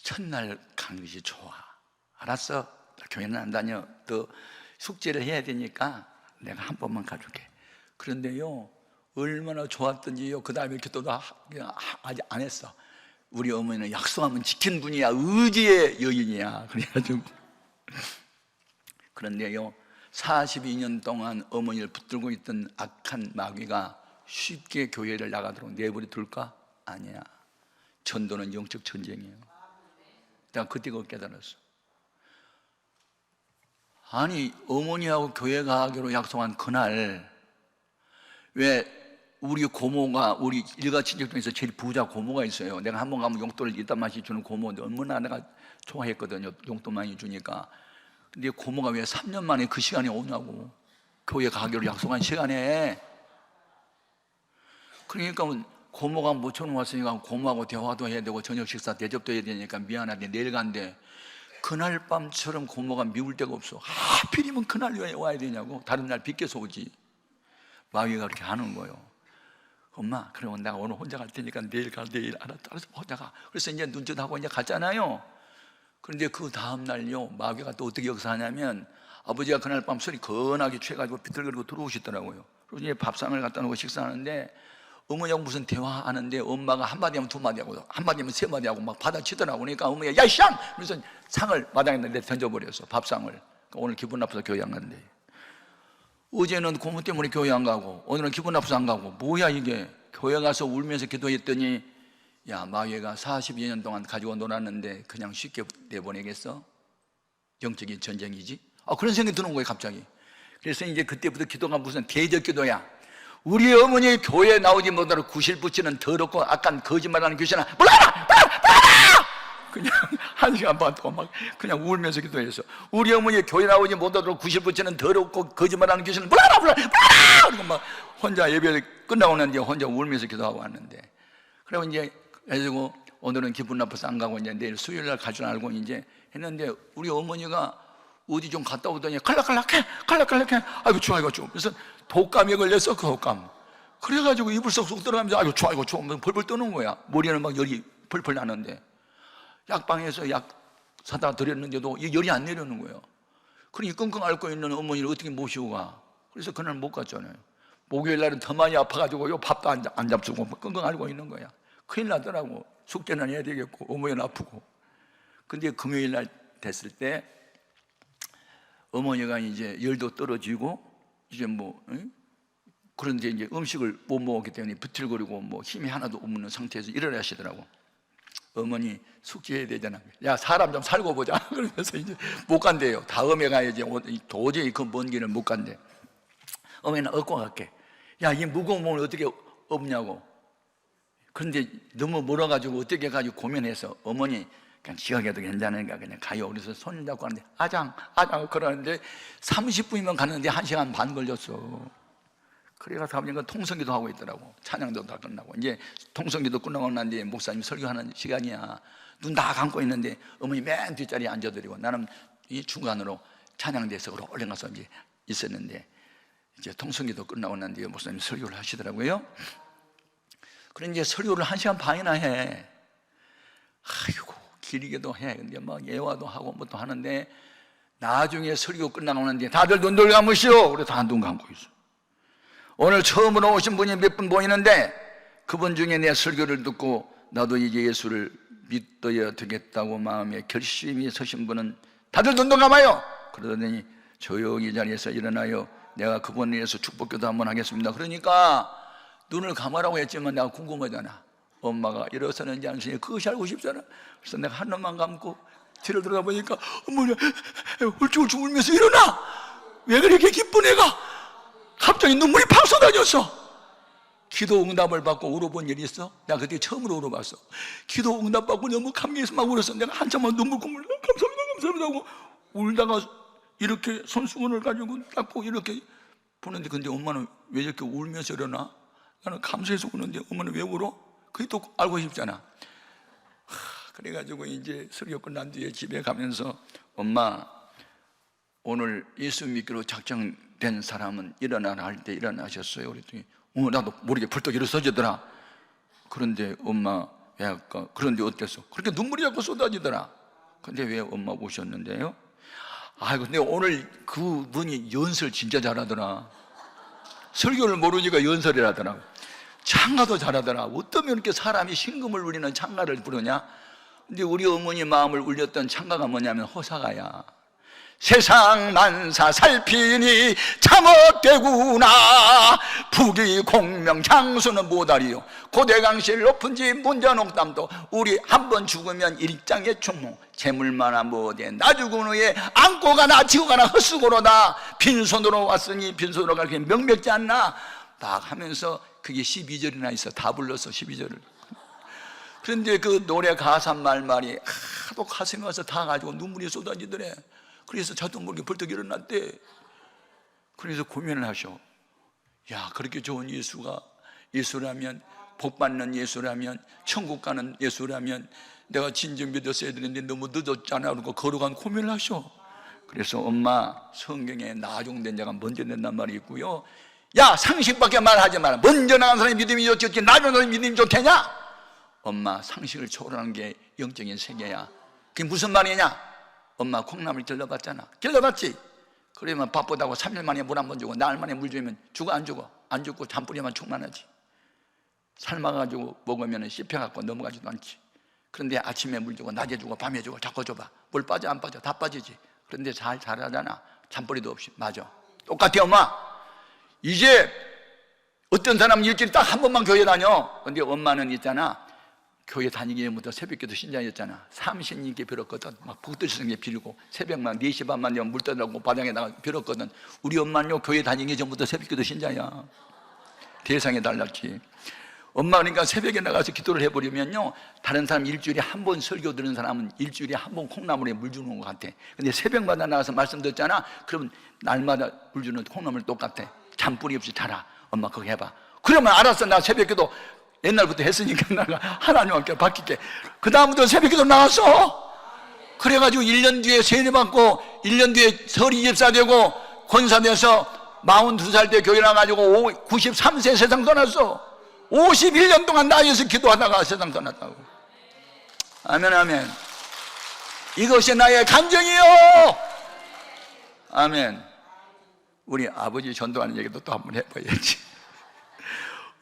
첫날 가는 것이 좋아. 알았어, 교회는 안 다녀. 너 숙제를 해야 되니까 내가 한 번만 가줄게. 그런데요 얼마나 좋았던지요. 그 다음에 기도도 아직 안 했어. 우리 어머니는 약속하면 지킨 분이야. 의지의 여인이야. 그래가지고 그런데요 42년 동안 어머니를 붙들고 있던 악한 마귀가 쉽게 교회를 나가도록 내버려 둘까? 아니야. 전도는 영적 전쟁이에요. 내가 그때 그걸 깨달았어. 아니, 어머니하고 교회 가기로 약속한 그날, 왜 우리 고모가, 우리 일가 친척 중에서 제일 부자 고모가 있어요. 내가 한 번 가면 용돈을 이딴 맛이 주는 고모인데 얼마나 내가 좋아했거든요. 용돈 많이 주니까. 근데 고모가 왜 3년 만에 그 시간에 오냐고. 교회 가기로 약속한 시간에. 그러니까 고모가 모처럼 왔으니까 고모하고 대화도 해야 되고 저녁 식사 대접도 해야 되니까 미안한데 내일 간대. 그날 밤처럼 고모가 미울 데가 없어. 하필이면 그날 왜 와야 되냐고. 다른 날 빗겨서 오지. 마귀가 그렇게 하는 거예요. 엄마, 그러면 내가 오늘 혼자 갈 테니까 내일 알았어, 혼자 가. 그래서 이제 눈짓하고 이제 갔잖아요. 그런데 그 다음날요 마귀가 또 어떻게 역사하냐면, 아버지가 그날 밤 술이 건하게 취해가지고 비틀거리고 들어오시더라고요. 그래서 이제 밥상을 갖다 놓고 식사하는데 어머니하고 무슨 대화하는데 엄마가 한마디 하면 두마디 하고 한마디 하면 세마디 하고 막 받아치더라고. 그러니까 어머니가 야 쌍! 그래서 상을 마당에 던져버렸어. 밥상을. 그러니까 오늘 기분 나빠서 교회 안 갔는데, 어제는 고모 때문에 교회 안 가고 오늘은 기분 나빠서 안 가고, 뭐야 이게. 교회 가서 울면서 기도했더니, 야, 마귀가 42년 동안 가지고 놀았는데 그냥 쉽게 내보내겠어? 영적인 전쟁이지. 그런 생각이 드는 거예요 갑자기. 그래서 이제 그때부터 기도가 무슨 대적 기도야. 우리 어머니 교회에 나오지 못하도록 구실 붙이는 더럽고 악한 거짓말하는 귀신아, 물러라! 그냥 1시간 반 동안 막 그냥 울면서 기도해서, 우리 어머니 교회 나오지 못하도록 구실 붙이는 더럽고 거짓말하는 귀신은 물러라! 그리고 막 혼자 예배 끝나고 난 뒤에 혼자 울면서 기도하고 왔는데, 그리고 이제 그래가지고 오늘은 기분 나빠서 안 가고 이제 내일 수요일날 갈 줄 알고 이제 했는데, 우리 어머니가 어디 좀 갔다 오더니 칼락칼락해. 아이고 추워, 아이고 추워. 그래서 독감에 걸렸어. 그 독감. 그래가지고 이불 쏙쏙 들어가면서 아이고 추워, 아이고 추워 벌벌 떠는 거야. 머리는 막 열이 펄펄 나는데, 약방에서 약 사다 드렸는데도 이 열이 안 내려오는 거예요. 그러니 끙끙 앓고 있는 어머니를 어떻게 모시고 가. 그래서 그날 못 갔잖아요. 목요일 날은 더 많이 아파가지고 요 밥도 안 잡수고 끙끙 앓고 있는 거야. 큰일 나더라고. 숙제는 해야 되겠고 어머니는 아프고. 근데 금요일 날 됐을 때 어머니가 이제 열도 떨어지고 이제 그런데 이제 음식을 못 먹었기 때문에 비틀거리고 힘이 하나도 없는 상태에서 일어나시더라고. 어머니 숙제해야 되잖아. 야, 사람 좀 살고 보자. 그러면서 이제 못 간대요. 다음에 가야지. 도저히 그 먼 길을 못 간대. 어머니는 업고 갈게. 야, 이 무거운 몸을 어떻게 업냐고. 그런데 너무 멀어가지고 어떻게 가지고 고민해서, 어머니 그냥 지각해도 괜찮으니까 그냥 가요. 그래서 손을 잡고 하는데 아장 그러는데 30분이면 가는데 1시간 반 걸렸어. 그래가지고 가보니까 통성기도 하고 있더라고. 찬양도 다 끝나고 이제 통성기도 끝나고 난 뒤에 목사님 설교하는 시간이야. 눈 다 감고 있는데 어머니 맨 뒷자리에 앉아드리고 나는 이 중간으로 찬양대석으로 올라가서 이제 있었는데, 이제 통성기도 끝나고 난 뒤에 목사님 설교를 하시더라고요. 그래 이제 설교를 1시간 반이나 해. 아이고 길게도 해. 근데 막 예화도 하고 뭐 또 하는데, 나중에 설교 끝나고 난 뒤에 다들 눈들 감으시오. 그래 다 눈 감고 있어. 오늘 처음으로 오신 분이 몇 분 보이는데 그분 중에 내 설교를 듣고 나도 이제 예수를 믿어야 되겠다고 마음에 결심이 서신 분은 다들 눈도 감아요. 그러더니 조용히 자리에서 일어나요. 내가 그분에 의해서 축복기도 한번 하겠습니다. 그러니까 눈을 감으라고 했지만 내가 궁금하잖아. 엄마가 일어서는지 안 서는지 그것이 알고 싶잖아. 그래서 내가 한 눈만 감고 뒤를 들어가 보니까 어머니 울쭉울쭉 울면서 일어나. 왜 그렇게 기쁜 애가 갑자기 눈물이 팍 쏟아졌어. 기도 응답을 받고 울어본 일이 있어? 내가 그때 처음으로 울어봤어. 기도 응답 받고 너무 감격해서 막 울었어. 내가 한참만 눈물 콧물 감사합니다 하고 울다가 이렇게 손수건을 가지고 닦고 이렇게 보는데, 근데 엄마는 왜 이렇게 울면서 일어나? 나는 감사해서 우는데 엄마는 왜 울어? 그게 또 알고 싶잖아. 그래가지고 이제 설교 끝난 뒤에 집에 가면서 엄마, 오늘 예수 믿기로 작정된 사람은 일어나라 할 때 일어나셨어요. 그랬더니 나도 모르게 벌떡 일어서지더라. 그런데 엄마 왜 아까 그런데 어땠어? 그렇게 눈물이 자꾸 쏟아지더라. 근데 왜 엄마 오셨는데요? 근데 오늘 그분이 연설 진짜 잘하더라. 설교를 모르니까 연설을 하더라고. 찬가도 잘하더라. 어쩌면 이렇게 사람이 신금을 울리는 찬가를 부르냐? 근데 우리 어머니 마음을 울렸던 찬가가 뭐냐면 호사가야. 세상 만사 살피니 참헛되구나. 부귀 공명 장수는 못하리요. 고대강실 높은 집 문전옥담도 우리 한번 죽으면 일장의 충무. 재물만한 못해 나 죽은 후에 안고 가나 지고 가나 헛수고로다. 빈손으로 왔으니 빈손으로 가기 명백지 않나 막 하면서 그게 12절이나 있어. 다 불렀어 12절을. 그런데 그 노래 가사 말이 하도 가슴에 와서 다 가지고 눈물이 쏟아지더래. 그래서 저도 모르게 벌떡 일어났대. 그래서 고민을 하셔. 야, 그렇게 좋은 예수라면, 복받는 예수라면, 천국 가는 예수라면 내가 진정 믿었어야 되는데 너무 늦었잖아. 그러고 걸어간 고민을 하셔. 그래서 엄마, 성경에 나중된 자가 먼저 된단 말이 있고요. 야, 상식밖에 말하지 마라. 먼저 나간 사람이 믿음이 좋겠지 나중에 사람이 믿음이 좋겠냐? 엄마, 상식을 초월하는 게 영적인 세계야. 그게 무슨 말이냐? 엄마 콩나물 길러봤잖아. 길러봤지? 그러면 바쁘다고 3일 만에 물 한 번 주고 나흘 만에 물 주면 죽어 안 죽어? 안 죽고 잔뿌리만 충만하지. 삶아가지고 먹으면 씹혀갖고 넘어가지도 않지. 그런데 아침에 물 주고 낮에 주고 밤에 주고 자꾸 줘봐. 물 빠져 안 빠져? 다 빠지지. 그런데 잘 자라잖아. 잔뿌리도 없이. 맞아. 똑같아 엄마. 이제 어떤 사람은 일주일에 딱 한 번만 교회 다녀. 근데 엄마는 있잖아, 교회 다니기 전부터 새벽기도 신자였잖아. 삼신님께 빌었거든. 막 북두시성에 빌고 새벽만 4시 반만 되면 물 떠들고 바닥에다가 빌었거든. 우리 엄마는요 교회 다니기 전부터 새벽기도 신자야. 대상에 달랐지. 엄마 그러니까 새벽에 나가서 기도를 해버리면요, 다른 사람 일주일에 한 번 설교 들은 사람은 일주일에 한 번 콩나물에 물 주는 것 같아. 근데 새벽마다 나가서 말씀 듣잖아. 그럼 날마다 물 주는 콩나물 똑같아. 잔뿌리 없이 자라. 엄마 그거 해봐. 그러면 알았어. 나 새벽기도 옛날부터 했으니까 내가 하나님께 바뀔게. 그 다음부터 새벽기도 나왔어. 그래가지고 1년 뒤에 세례 받고 1년 뒤에 서리 집사 되고 권사돼서 42살 때 교회 나가지고 93세 세상 떠났어. 51년 동안 나에서 기도하다가 세상 떠났다고. 아멘 아멘. 이것이 나의 간증이요. 아멘. 우리 아버지 전도하는 얘기도 또 한번 해봐야지.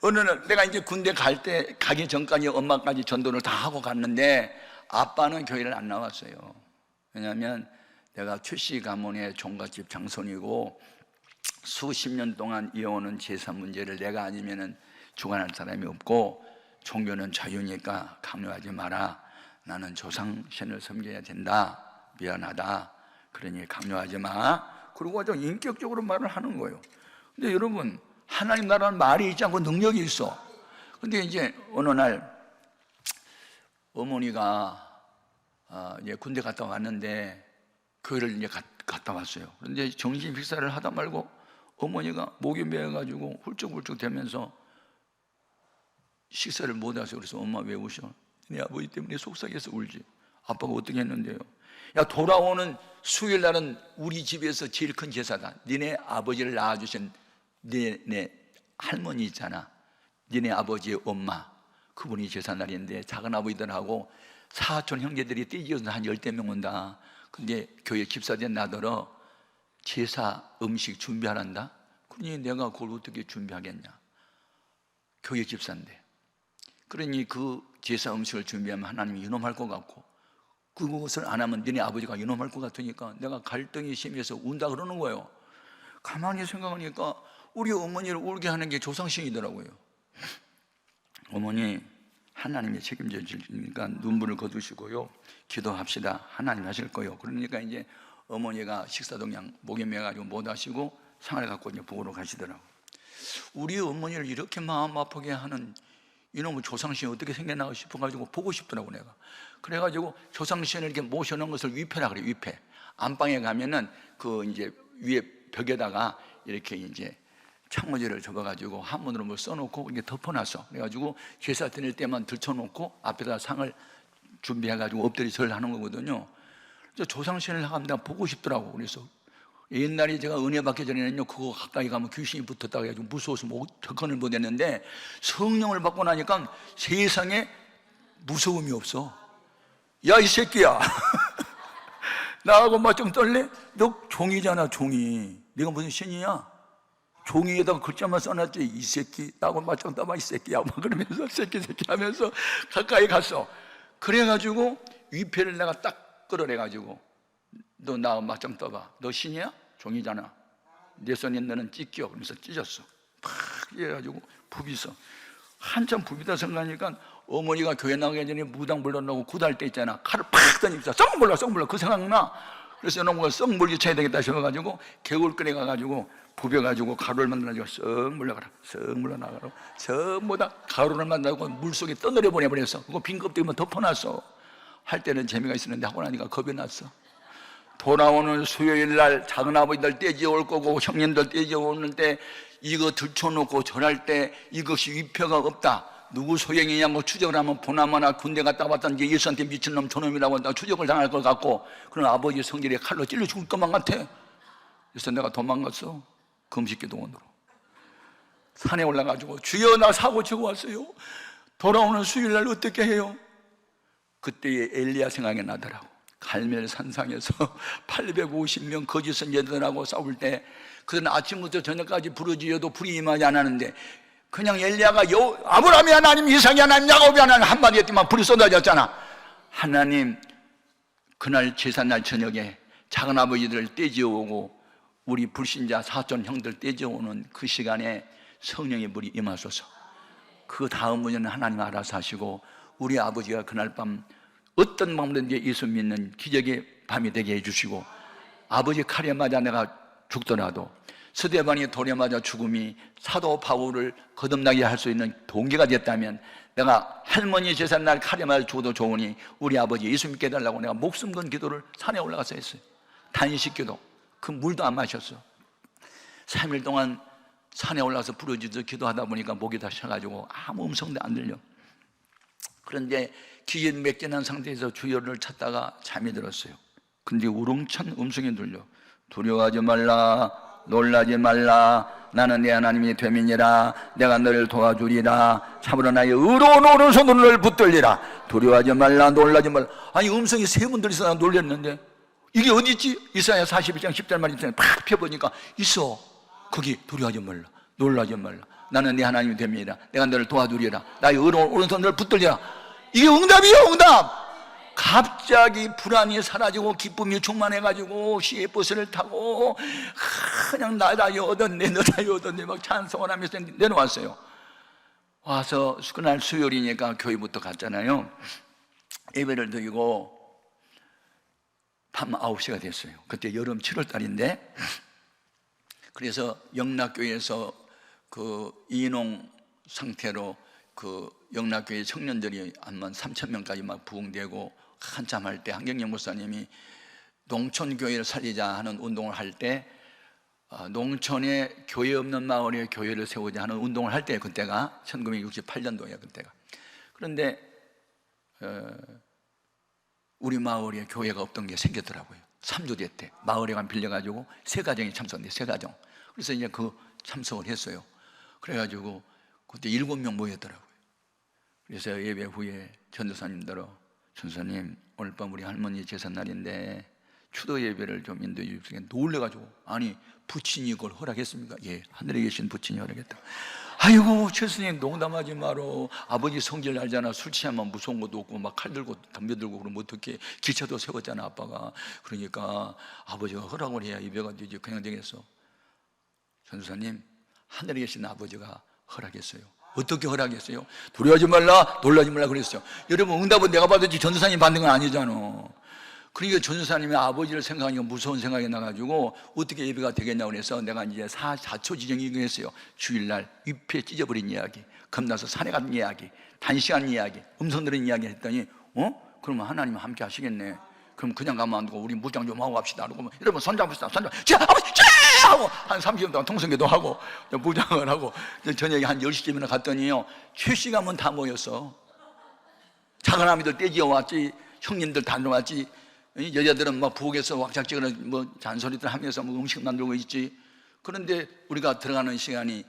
어느 날 내가 이제 군대 가기 전까지 엄마까지 전도를 다 하고 갔는데 아빠는 교회를 안 나왔어요. 왜냐하면 내가 출시 가문의 종갓집 장손이고 수십 년 동안 이어오는 제사 문제를 내가 아니면은 주관할 사람이 없고 종교는 자유니까 강요하지 마라. 나는 조상신을 섬겨야 된다. 미안하다. 그러니 강요하지 마. 그리고 좀 인격적으로 말을 하는 거예요. 근데 여러분, 하나님 나라는 말이 있지 않고 능력이 있어. 근데 이제 어느 날 어머니가 이제 군대 갔다 왔는데 교회를 이제 갔다 왔어요. 그런데 정신 식사를 하다 말고 어머니가 목이 메어가지고 훌쩍훌쩍 대면서 식사를 못 하세요. 그래서 엄마 왜 우셔? 네 아버지 때문에 속삭여서 울지. 아빠가 어떻게 했는데요? 야, 돌아오는 수요일 날은 우리 집에서 제일 큰 제사다. 니네 아버지를 낳아주신 네 할머니 있잖아. 니네 아버지의 엄마, 그분이 제사날인데 작은 아버지들하고 사촌 형제들이 떼지어서 한 10대 명 온다. 근데 교회 집사된 나더러 제사 음식 준비하란다. 그러니 내가 그걸 어떻게 준비하겠냐. 교회 집사인데 그러니 그 제사 음식을 준비하면 하나님이 유놈할 것 같고, 그것을 안 하면 너네 아버지가 유놈할 것 같으니까 내가 갈등이 심해서 운다 그러는 거예요. 가만히 생각하니까 우리 어머니를 울게 하는 게 조상신이더라고요. 어머니, 하나님이 책임져 주시니까 눈물을 거두시고요, 기도합시다. 하나님 하실 거예요. 그러니까 이제 어머니가 식사동량 목에 매가지고 못 하시고 상을 갖고 이제 북으로 가시더라고요. 우리 어머니를 이렇게 마음 아프게 하는 이놈의 조상신이 어떻게 생겨나고 싶어가지고 보고 싶더라고 내가. 그래가지고 조상신을 이렇게 모셔놓은 것을 위패라 그래. 위패. 안방에 가면은 그 이제 위에 벽에다가 이렇게 이제 창문지를 접어가지고 한문으로 뭐 써놓고 이게 덮어놨어. 그래가지고 제사 드릴 때만 들쳐놓고 앞에다 상을 준비해가지고 엎드려 절 하는 거거든요. 그래서 조상신을 하면 보고 싶더라고. 그래서 옛날에 제가 은혜 받기 전에는요, 그거 가까이 가면 귀신이 붙었다고 해가지고 무서워서 접근을 못했는데, 성령을 받고 나니까 세상에 무서움이 없어. 야, 이 새끼야. 나하고 막 좀 떨래? 너 종이잖아, 종이. 네가 무슨 신이야? 종이에다가 글자만 써놨지. 이 새끼. 나하고 막 좀 떠봐, 이 새끼야. 막 그러면서 새끼 하면서 가까이 갔어. 그래가지고 위패를 내가 딱 끌어내가지고, 너 나 막 좀 떠봐. 너 신이야? 종이잖아. 내 손에 너는 찢겨. 그러면서 찢었어. 팍 이래가지고 부비서 한참 부비다 생각하니까 어머니가 교회 나가기 전에 무당 불러놓고 굿할 때 있잖아. 칼을 팍 던집니다. 썩 몰라 그 생각나. 그래서 너무 썩 물리 쳐야 되겠다 싶어가지고 개울거리 가가지고 부벼가지고 가루를 만들어가지고 썩 물러가라. 썩 물러나가라. 전부 다 가루를 만들고 물속에 떠내려 보내버렸어. 그거 빈 껍데기만 덮어놨어. 할 때는 재미가 있었는데 하고 나니까 겁이 났어. 돌아오는 수요일 날 작은아버지들 떼지어 올 거고 형님들 떼지어 오는 때 이거 들춰놓고 절할 때 이것이 위표가 없다. 누구 소행이냐고 추적을 하면 보나마나 군대 갔다 왔다는 예수한테 미친놈 저놈이라고 한다 추적을 당할 것 같고, 그럼 아버지 성질에 칼로 찔러 죽을 것만 같아. 그래서 내가 도망갔어. 금식기도원으로 산에 올라가지고 주여 나 사고 치고 왔어요. 돌아오는 수요일 날 어떻게 해요? 그때의 엘리야 생각이 나더라고. 갈멜 산상에서 850명 거짓 선지자들하고 싸울 때 그는 아침부터 저녁까지 부르짖어도 불이 임하지 않았는데, 그냥 엘리야가 아브라함이 하나님, 이삭이 하나님, 야곱이 하나님 한마디 했더만 불이 쏟아졌잖아. 하나님, 그날 제삿날 저녁에 작은아버지들 떼지어오고 우리 불신자 사촌 형들 떼지어오는 그 시간에 성령의 불이 임하소서. 그 다음 문제는 하나님 알아서 하시고, 우리 아버지가 그날 밤 어떤 방법든지 예수 믿는 기적의 밤이 되게 해주시고, 아버지 칼에 맞아 내가 죽더라도 스데반이 돌에 맞아 죽음이 사도 바울을 거듭나게 할 수 있는 동기가 됐다면, 내가 할머니 제삿날 칼에 맞아 죽어도 좋으니 우리 아버지 예수 믿게 해달라고 내가 목숨 건 기도를 산에 올라가서 했어요. 단식 기도. 그 물도 안 마셨어. 3일 동안 산에 올라가서 부르짖어 기도하다 보니까 목이 다 쉬어가지고 아무 음성도 안 들려. 그런데 기진맥진한 상태에서 주여를 찾다가 잠이 들었어요. 근데 우렁찬 음성이 들려. 두려워하지 말라, 놀라지 말라, 나는 내 하나님이 됨이니라. 내가 너를 도와주리라. 참으로 나의 의로운 오른손으로 너를 붙들리라. 두려워하지 말라, 놀라지 말라. 아니 음성이 세 번 들려서 나 놀랐는데 이게 어디 있지? 이사야 41장 10절만 있잖아요. 팍 펴보니까 있어. 거기 두려워하지 말라, 놀라지 말라, 나는 네 하나님이 됩니다. 내가 너를 도와주리라. 나의 의로운 오른손 너를 붙들리라. 이게 응답이에요, 응답. 갑자기 불안이 사라지고 기쁨이 충만해가지고 시외버스를 타고 그냥 나다요 얻었네 너다요 얻었네 막 찬송을 하면서 내려왔어요. 와서 그날 수요일이니까 교회부터 갔잖아요. 예배를 드리고 밤 9시가 됐어요. 그때 여름 7월 달인데, 그래서 영락교회에서 그 이농 상태로 그 영락교회 청년들이 한 3,000명까지 막 부흥되고 한참 할 때 한경영 목사님이 농촌교회를 살리자 하는 운동을 할 때, 농촌에 교회 없는 마을에 교회를 세우자 하는 운동을 할 때, 그때가 1968년도예요 그때가. 그런데 우리 마을에 교회가 없던 게 생겼더라고요. 3주 됐대. 마을에 간 빌려가지고 세 가정이 참석했는데, 세 가정. 그래서 이제 그 참석을 했어요. 그래가지고 그때 7명 모였더라고요. 그래서 예배 후에 전도사님들어, 전사님 오늘 밤 우리 할머니 제삿날인데 추도 예배를 좀 인도해 주시니까 놀래가지고, 아니 부친이 그걸 허락했습니까? 예, 하늘에 계신 부친이 허락했다. 아이고 최선생님 농담하지 마로. 아버지 성질 알잖아. 술 취하면 무서운 것도 없고 막 칼 들고 담배 들고 그러면 어떻게, 기차도 세웠잖아 아빠가. 그러니까 아버지가 허락을 해야 예배가 되지. 그냥 되겠어? 전도사님, 하늘에 계신 아버지가 허락했어요. 어떻게 허락했어요? 두려워하지 말라, 놀라지 말라 그랬어요. 여러분, 응답은 내가 받았지 전도사님 받는 건 아니잖아. 그러니까 전도사님의 아버지를 생각하니까 무서운 생각이 나가지고 어떻게 예배가 되겠냐고 그래서 내가 이제 4초 지정이 했어요. 주일날 위패 찢어버린 이야기, 겁나서 산에 간 이야기, 단시간 이야기, 음성 들은 이야기 했더니 그러면 하나님 함께 하시겠네. 그럼 그냥 가면 안 되고 우리 무장 좀 하고 갑시다. 그러고 여러분 손잡읍시다. 자 아버지 자 하고 한 30분 동안 통성기도 하고 무장을 하고 저녁에 한 10시쯤이나 갔더니요, 최씨가면 다 모였어. 작은 아미들 떼지어 왔지, 형님들 다 들어왔지, 여자들은 막 부엌에서 왁작지근한 뭐 잔소리들 하면서 뭐 음식 만들고 있지. 그런데 우리가 들어가는 시간이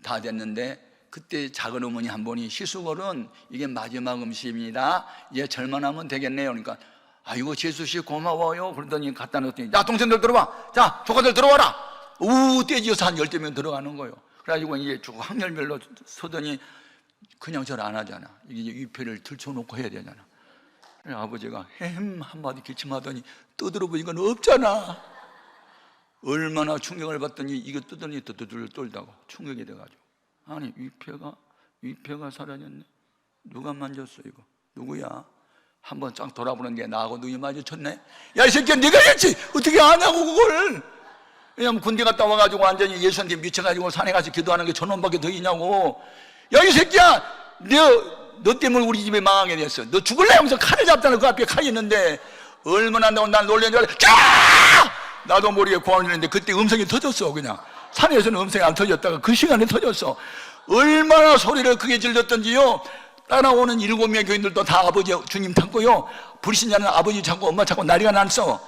다 됐는데 그때 작은 어머니 한 분이, 시수걸은 이게 마지막 음식입니다. 이제 절만하면 되겠네요. 그러니까 아이고 재수씨 고마워요. 그러더니 갖다 놨더니 야 동생들 들어와, 자 조카들 들어와라. 우 떼지어서 한 10대면 들어가는 거예요. 그래가지고 이제 쭉 확렬별로 서더니 그냥 절 안 하잖아. 이게 위패를 들쳐놓고 해야 되잖아. 아버지가 햄 한마디 기침하더니 떠들어보니까 없잖아. 얼마나 충격을 받더니 이거 뜯더니 떠들을 떨다고 충격이 돼가지고, 아니 위패가 사라졌네. 누가 만졌어 이거? 누구야? 한번 쫙 돌아보는데 나하고 눈이 마주쳤네. 야 이 새끼야 네가 했지 어떻게 아냐고 그걸. 왜냐면 군대 갔다 와가지고 완전히 예수한테 미쳐가지고 산에 가서 기도하는 게 저놈밖에 더 있냐고. 야 이 새끼야 너 때문에 우리 집에 망하게 됐어. 너 죽을래 하면서 칼을 잡다는 그 앞에 칼이 있는데 얼마나 한다고 난 놀란 줄 알아. 자! 나도 모르게 고함을 했는데 그때 음성이 터졌어. 그냥 산에서는 음성이 안 터졌다가 그 시간에 터졌어. 얼마나 소리를 크게 질렀던지요. 따라오는 7명의 교인들도 다 아버지 주님 찾고요, 불신자는 아버지 찾고 엄마 찾고 난리가 났어.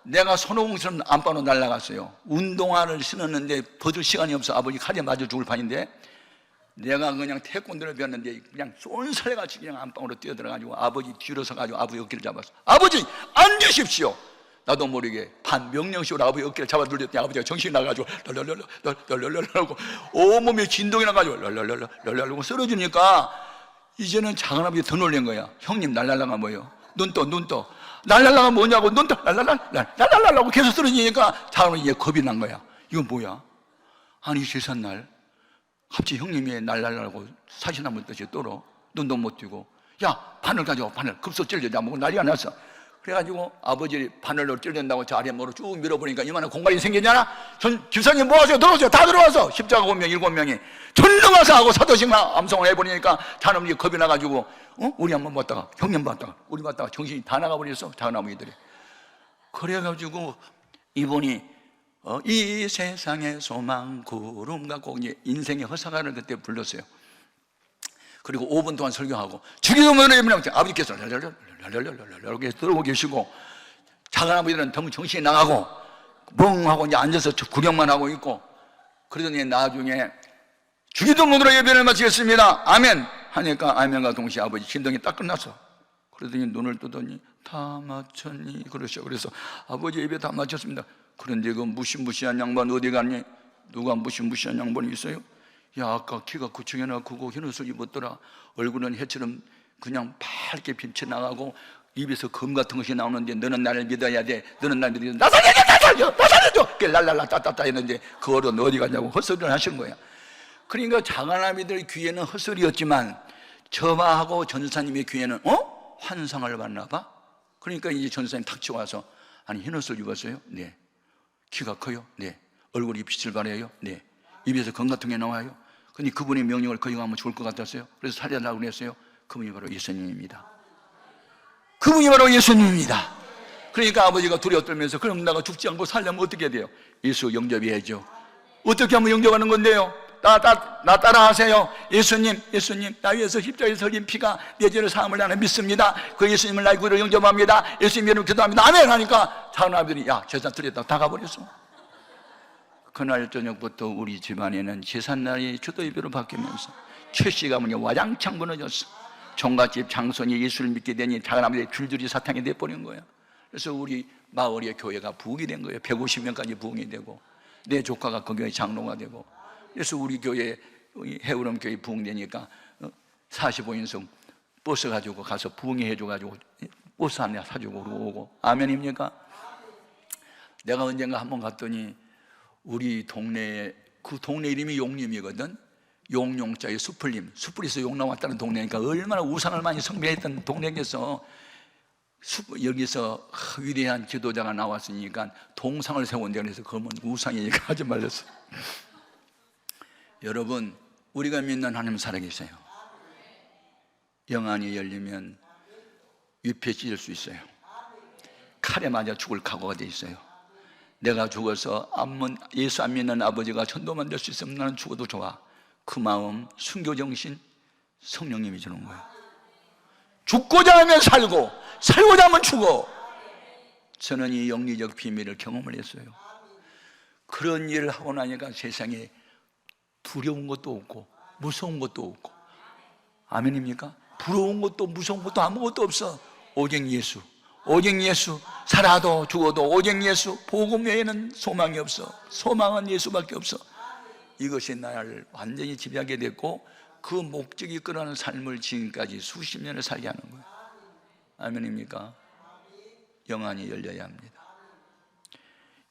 내가 손오공처럼 안방으로 날아갔어요. 운동화를 신었는데 벗을 시간이 없어. 아버지 칼에 맞아 죽을 판인데 내가 그냥 태권도를 배웠는데 그냥 쏜살같이 그냥 안방으로 뛰어들어가지고 아버지 뒤로 서가지고 아버지 어깨를 잡았어. 아버지 앉으십시오. 나도 모르게 반명령식으로 아버지 어깨를 잡아 눌렸더니 아버지가 정신이 나가지고 랄랄랄랄랄랄랄랄랄랄랄랄랄랄랄 온몸에 진동이 나가지고 랄랄랄랄랄랄랄 쓰러지니까 이제는 작은아버지 더 놀란 거야. 형님 날랄라가 뭐예요? 눈 떠 날랄라가 뭐냐고 눈 떠 랄랄랄랄랄랄라고 계속 쓰러지니까 작은아버지 이제 겁이 난 거야. 이건 뭐야? 아니 제삿날 갑자기 형님이 날랄라고 사시나무 뜻이 떨어. 눈도 못 뜨고 야 바늘 가져와. 바늘 급속 찔려자 먹고 난리가 났어. 그래가지고 아버지 바늘로 찔린다고 저 아래 모로 쭉 밀어보니까 이만한 공간이 생기잖아. 집사님 뭐 하세요? 들어오세요. 다 들어와서 십자가 5명 7명이 전능하사 하고 사도신앙 암송을 해버리니까 자놈이 겁이 나가지고 우리 한번 봤다가 형님 봤다가 우리 봤다가 정신이 다 나가버렸어. 작은 아버지들이. 그래가지고 이분이 이 세상의 소망 구름 같고 이제 인생의 허사가를 그때 불렀어요. 그리고 5분 동안 설교하고 주기도문을 아버지께서 랄랄랄랄랄랄랄 들어오고 계시고 작은 아버지들은 너무 정신이 나가고 멍하고 이제 앉아서 구경만 하고 있고 그러더니 나중에 주기도문으로 예배를 마치겠습니다 아멘 하니까 아멘과 동시에 아버지 진동이 딱 끝났어. 그러더니 눈을 뜨더니 다 마쳤니 그러셔. 그래서 아버지 예배 다 마쳤습니다. 그런데 그 무시무시한 양반 어디 갔니? 누가 무시무시한 양반이 있어요? 야 아까 키가 9층이나 크고 흰 옷을 입었더라. 얼굴은 해처럼 그냥 밝게 빛이 나가고 입에서 금 같은 것이 나오는데 너는 나를 믿어야 돼. 너는 나를 믿어야 돼. 나 살려줘. 랄랄라 따따따 했는데 그 어른 어디 갔냐고 헛소리를 하시는 거야. 그러니까 장하나미들 귀에는 헛소리였지만 저하고 전사님의 귀에는 환상을 봤나 봐. 그러니까 이제 전사님 탁 치워와서 아니 흰 옷을 입었어요? 네. 키가 커요? 네. 얼굴이 빛을 발해요? 네. 입에서 금 같은 게 나와요? 근데 그분의 명령을 거역하면 죽을 것 같았어요. 그래서 살려달라고 그랬어요. 그분이 바로 예수님입니다. 그분이 바로 예수님입니다. 그러니까 아버지가 두려워 떨면서 그럼 내가 죽지 않고 살려면 어떻게 돼요? 예수 영접해야죠. 어떻게 하면 영접하는 건데요? 나 따라 하세요. 예수님 나 위해서 십자가에서 흘린 피가 내 죄를 사함을 나는 믿습니다. 그 예수님을 나의 구주로 영접합니다. 예수님 이름으로 기도합니다. 아멘 하니까 작은 아버들이 야 제사 드렸다고 다 가버렸어. 그날 저녁부터 우리 집안에는 제삿날이 주도 예배로 바뀌면서 최씨 가문이 와장창 무너졌어. 종갓집 장손이 예수를 믿게 되니 작은 아버지 줄줄이 사탕이 돼버린 거야. 그래서 우리 마을의 교회가 부흥이 된 거예요. 150명까지 부흥이 되고 내 조카가 그 교회 장로가 되고, 그래서 우리 교회 해우름 교회 부흥되니까 45인승 버스 가지고 가서 부흥회 해줘가지고 버스 하나 사주고 오고. 아멘입니까? 내가 언젠가 한번 갔더니 우리 동네에, 그 동네 이름이 용림이거든. 용용자의 수풀림, 수풀에서 용 나왔다는 동네니까 얼마나 우상을 많이 숭배했던 동네겠어. 여기서 위대한 지도자가 나왔으니까 동상을 세운다 그래서 그러면 우상이니까 하지 말랬어. 여러분, 우리가 믿는 하나님 살아계세요. 영안이 열리면 위패 찢을 수 있어요. 칼에 맞아 죽을 각오가 돼 있어요. 내가 죽어서 예수 안 믿는 아버지가 전도만 될 수 있으면 나는 죽어도 좋아. 그 마음, 순교정신 성령님이 주는 거예요. 죽고자 하면 살고, 살고자 하면 죽어. 저는 이 영리적 비밀을 경험을 했어요. 그런 일을 하고 나니까 세상에 두려운 것도 없고 무서운 것도 없고. 아멘입니까? 부러운 것도 무서운 것도 아무것도 없어. 오직 예수, 오직 예수. 살아도 죽어도 오직 예수. 복음 외에는 소망이 없어. 소망은 예수밖에 없어. 이것이 나를 완전히 지배하게 됐고, 그 목적이 끌어가는 삶을 지금까지 수십 년을 살게 하는 거예요. 아멘입니까? 영안이 열려야 합니다.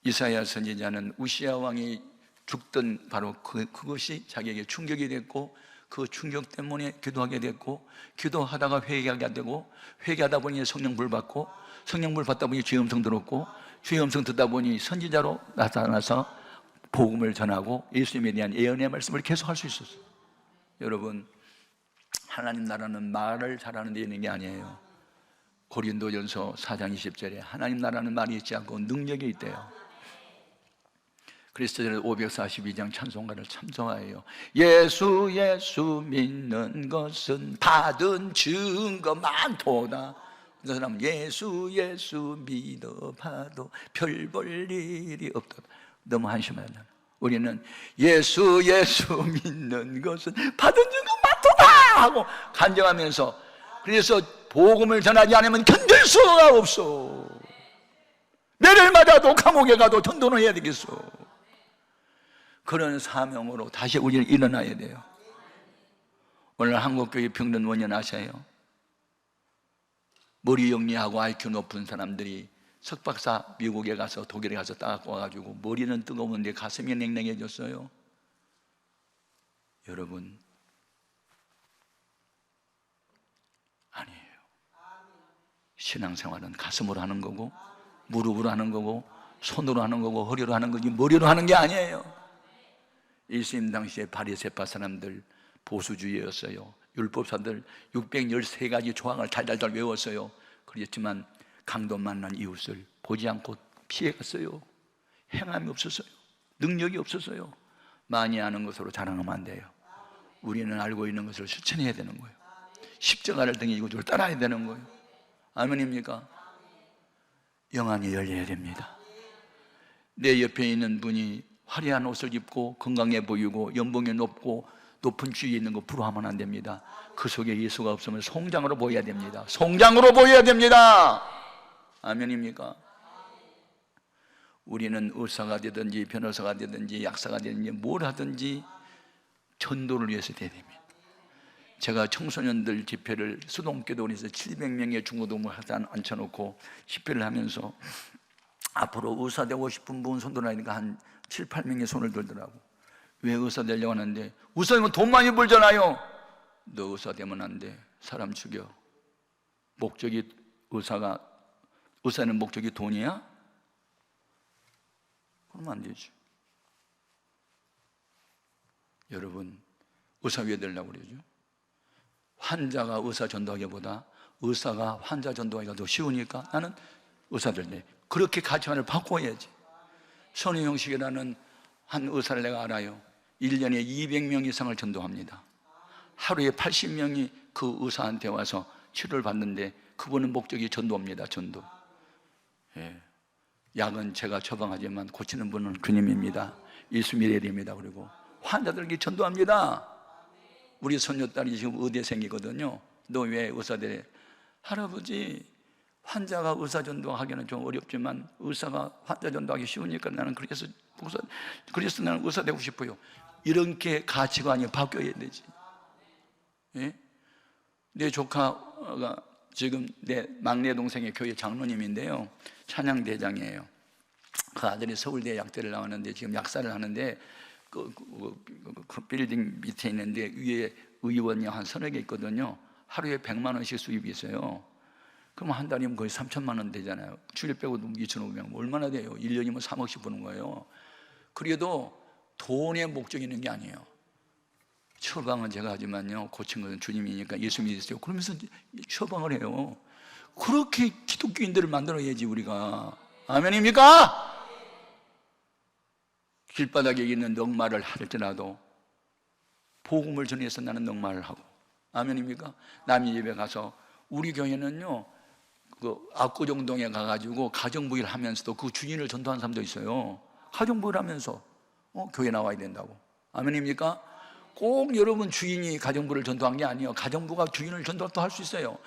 이사야 선지자는 우시야 왕이 죽던 바로 그것이 자기에게 충격이 됐고, 그 충격 때문에 기도하게 됐고, 기도하다가 회개하게 되고, 회개하다 보니 성령불 받고, 성령불 받다 보니 주의 음성 들었고, 주의 음성 듣다 보니 선지자로 나타나서 복음을 전하고 예수님에 대한 예언의 말씀을 계속할 수 있었어요. 여러분, 하나님 나라는 말을 잘하는 데 있는 게 아니에요. 고린도전서 4장 20절에 하나님 나라는 말이 있지 않고 능력이 있대요. 그리스도전서 542장 찬송가를 참 좋아해요. 예수 예수 믿는 것은 받은 증거 많도다. 그 사람은 예수 예수 믿어봐도 별 볼 일이 없다. 너무 한심하다. 우리는 예수 예수 믿는 것은 받은 증거 많도다 하고 간증하면서, 그래서 복음을 전하지 않으면 견딜 수가 없어. 매를 맞아도 감옥에 가도 전도는 해야 되겠어. 그런 사명으로 다시 우리는 일어나야 돼요. 오늘 한국교회 병든 원인 아셔요? 머리 영리하고 IQ 높은 사람들이 석박사 미국에 가서 독일에 가서 따갖고 와가지고 머리는 뜨거운데 가슴이 냉랭해졌어요. 여러분, 아니에요. 신앙생활은 가슴으로 하는 거고 무릎으로 하는 거고 손으로 하는 거고 허리로 하는 거지 머리로 하는 게 아니에요. 예수님 당시에 바리새파 사람들 보수주의였어요. 율법사들 613가지 조항을 달달달 외웠어요. 그렇지만 강도 만난 이웃을 보지 않고 피해갔어요. 행함이 없었어요. 능력이 없었어요. 많이 아는 것으로 자랑하면 안 돼요. 우리는 알고 있는 것을 실천해야 되는 거예요. 십자가를 등에 지고 주를 따라야 되는 거예요. 아멘입니까? 영안이 열려야 됩니다. 내 옆에 있는 분이 화려한 옷을 입고 건강해 보이고 연봉이 높은 주위에 있는 거 부러워하면 안 됩니다. 그 속에 예수가 없으면 송장으로 보여야 됩니다. 송장으로 보여야 됩니다. 아멘입니까? 우리는 의사가 되든지 변호사가 되든지 약사가 되든지 뭘 하든지 전도를 위해서 돼야 됩니다. 제가 청소년들 집회를 수동교도원에서 700명의 중고등부 학생 앉혀놓고 집회를 하면서 앞으로 의사 되고 싶은 분 손 들어라니까 한 7, 8명의 손을 들더라고. 왜 의사 되려고 하는데? 의사 되면 돈 많이 벌잖아요. 너 의사 되면 안 돼. 사람 죽여. 목적이 의사는 목적이 돈이야? 그러면 안 되지. 여러분, 의사 왜 되려고 그러죠? 환자가 의사 전도하기보다 의사가 환자 전도하기가 더 쉬우니까 나는 의사 될래. 그렇게 가치관을 바꿔야지. 손혜영식이라는 한 의사를 내가 알아요. 1년에 200명 이상을 전도합니다. 하루에 80명이 그 의사한테 와서 치료를 받는데 그분은 목적이 전도입니다. 전도. 예. 약은 제가 처방하지만 고치는 분은 그님입니다. 예수 믿어야 됩니다. 그리고 환자들에게 전도합니다. 우리 손녀딸이 지금 의대생이거든요. 너 왜 의사 되래? 할아버지, 환자가 의사 전도하기는 좀 어렵지만 의사가 환자 전도하기 쉬우니까 나는 그래서 나는 의사 되고 싶어요. 이렇게 가치관이 바뀌어야 되지. 예? 내 조카가 지금 내 막내 동생의 교회 장로님인데요, 찬양대장이에요. 그 아들이 서울대 약대를 나왔는데 지금 약사를 하는데 그 빌딩 밑에 있는데 위에 의원이 한 서너 개 있거든요. 하루에 100만 원씩 수입이 있어요. 그럼 한 달이면 거의 3천만 원 되잖아요. 출입 빼고 2,500만 원 얼마나 돼요? 1년이면 3억씩 버는 거예요. 그래도 돈의 목적이 있는 게 아니에요. 처방은 제가 하지만요, 고친 것은 주님이니까 예수 믿으세요. 그러면서 처방을 해요. 그렇게 기독교인들을 만들어야지 우리가. 아멘입니까? 길바닥에 있는 넉마를 할지라도 복음을 전해서 나는 넉마를 하고. 아멘입니까? 남의 집에 가서, 우리 교회는요 그 압구정동에 가가지고 가정부일 하면서도 그 주인을 전도한 사람도 있어요. 가정부일 하면서 교회 나와야 된다고. 아멘입니까? 꼭 여러분 주인이 가정부를 전도한 게 아니에요. 가정부가 주인을 전도도 할 수 있어요.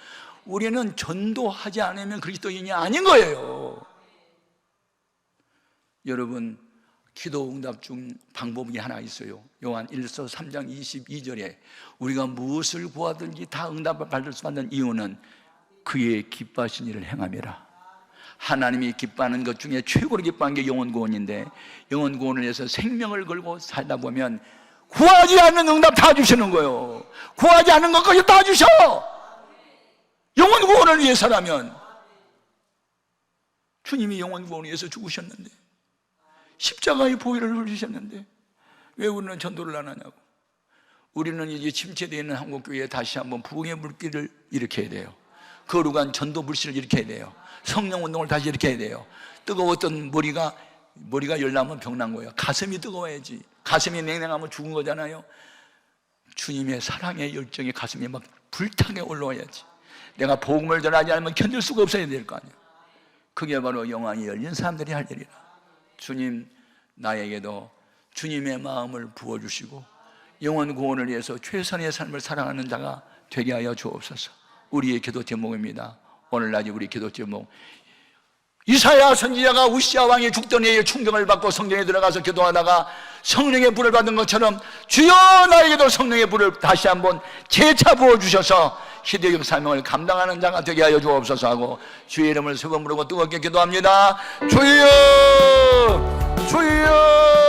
우리는 전도하지 않으면 그리스도인이 아닌 거예요. 여러분, 기도 응답 중 방법이 하나 있어요. 요한 1서 3장 22절에 우리가 무엇을 구하든지 다 응답을 받을 수 있는 이유는 그의 기뻐하신 일을 행함이라. 하나님이 기뻐하는 것 중에 최고로 기뻐하는 게 영혼 구원인데, 영혼 구원을 위해서 생명을 걸고 살다 보면 구하지 않는 응답 다 주시는 거예요. 구하지 않는 것까지 다 주셔. 영혼 구원을 위해서라면. 주님이 영혼 구원을 위해서 죽으셨는데, 십자가의 보혈을 흘리셨는데 왜 우리는 전도를 안 하냐고. 우리는 이제 침체되어 있는 한국교회에 다시 한번 부흥의 물길을 일으켜야 돼요. 거룩한 전도 불씨를 일으켜야 돼요. 성령 운동을 다시 일으켜야 돼요. 뜨거웠던 머리가 열나면 병난 거예요. 가슴이 뜨거워야지. 가슴이 냉랭하면 죽은 거잖아요. 주님의 사랑의 열정이 가슴에 막 불타게 올라와야지. 내가 복음을 전하지 않으면 견딜 수가 없어야 될 거 아니에요. 그게 바로 영안이 열린 사람들이 할 일이라. 주님, 나에게도 주님의 마음을 부어주시고 영혼 구원을 위해서 최선의 삶을 살아가는 자가 되게 하여 주옵소서. 우리의 기도 제목입니다. 오늘날 우리 기도 제목, 이사야 선지자가 우시아 왕이 죽던 해에 충격을 받고 성전에 들어가서 기도하다가 성령의 불을 받은 것처럼 주여 나에게도 성령의 불을 다시 한번 재차 부어주셔서 시대적 사명을 감당하는 자가 되게 하여 주옵소서 하고 주의 이름을 세 번 부르고 뜨겁게 기도합니다. 주여, 주여.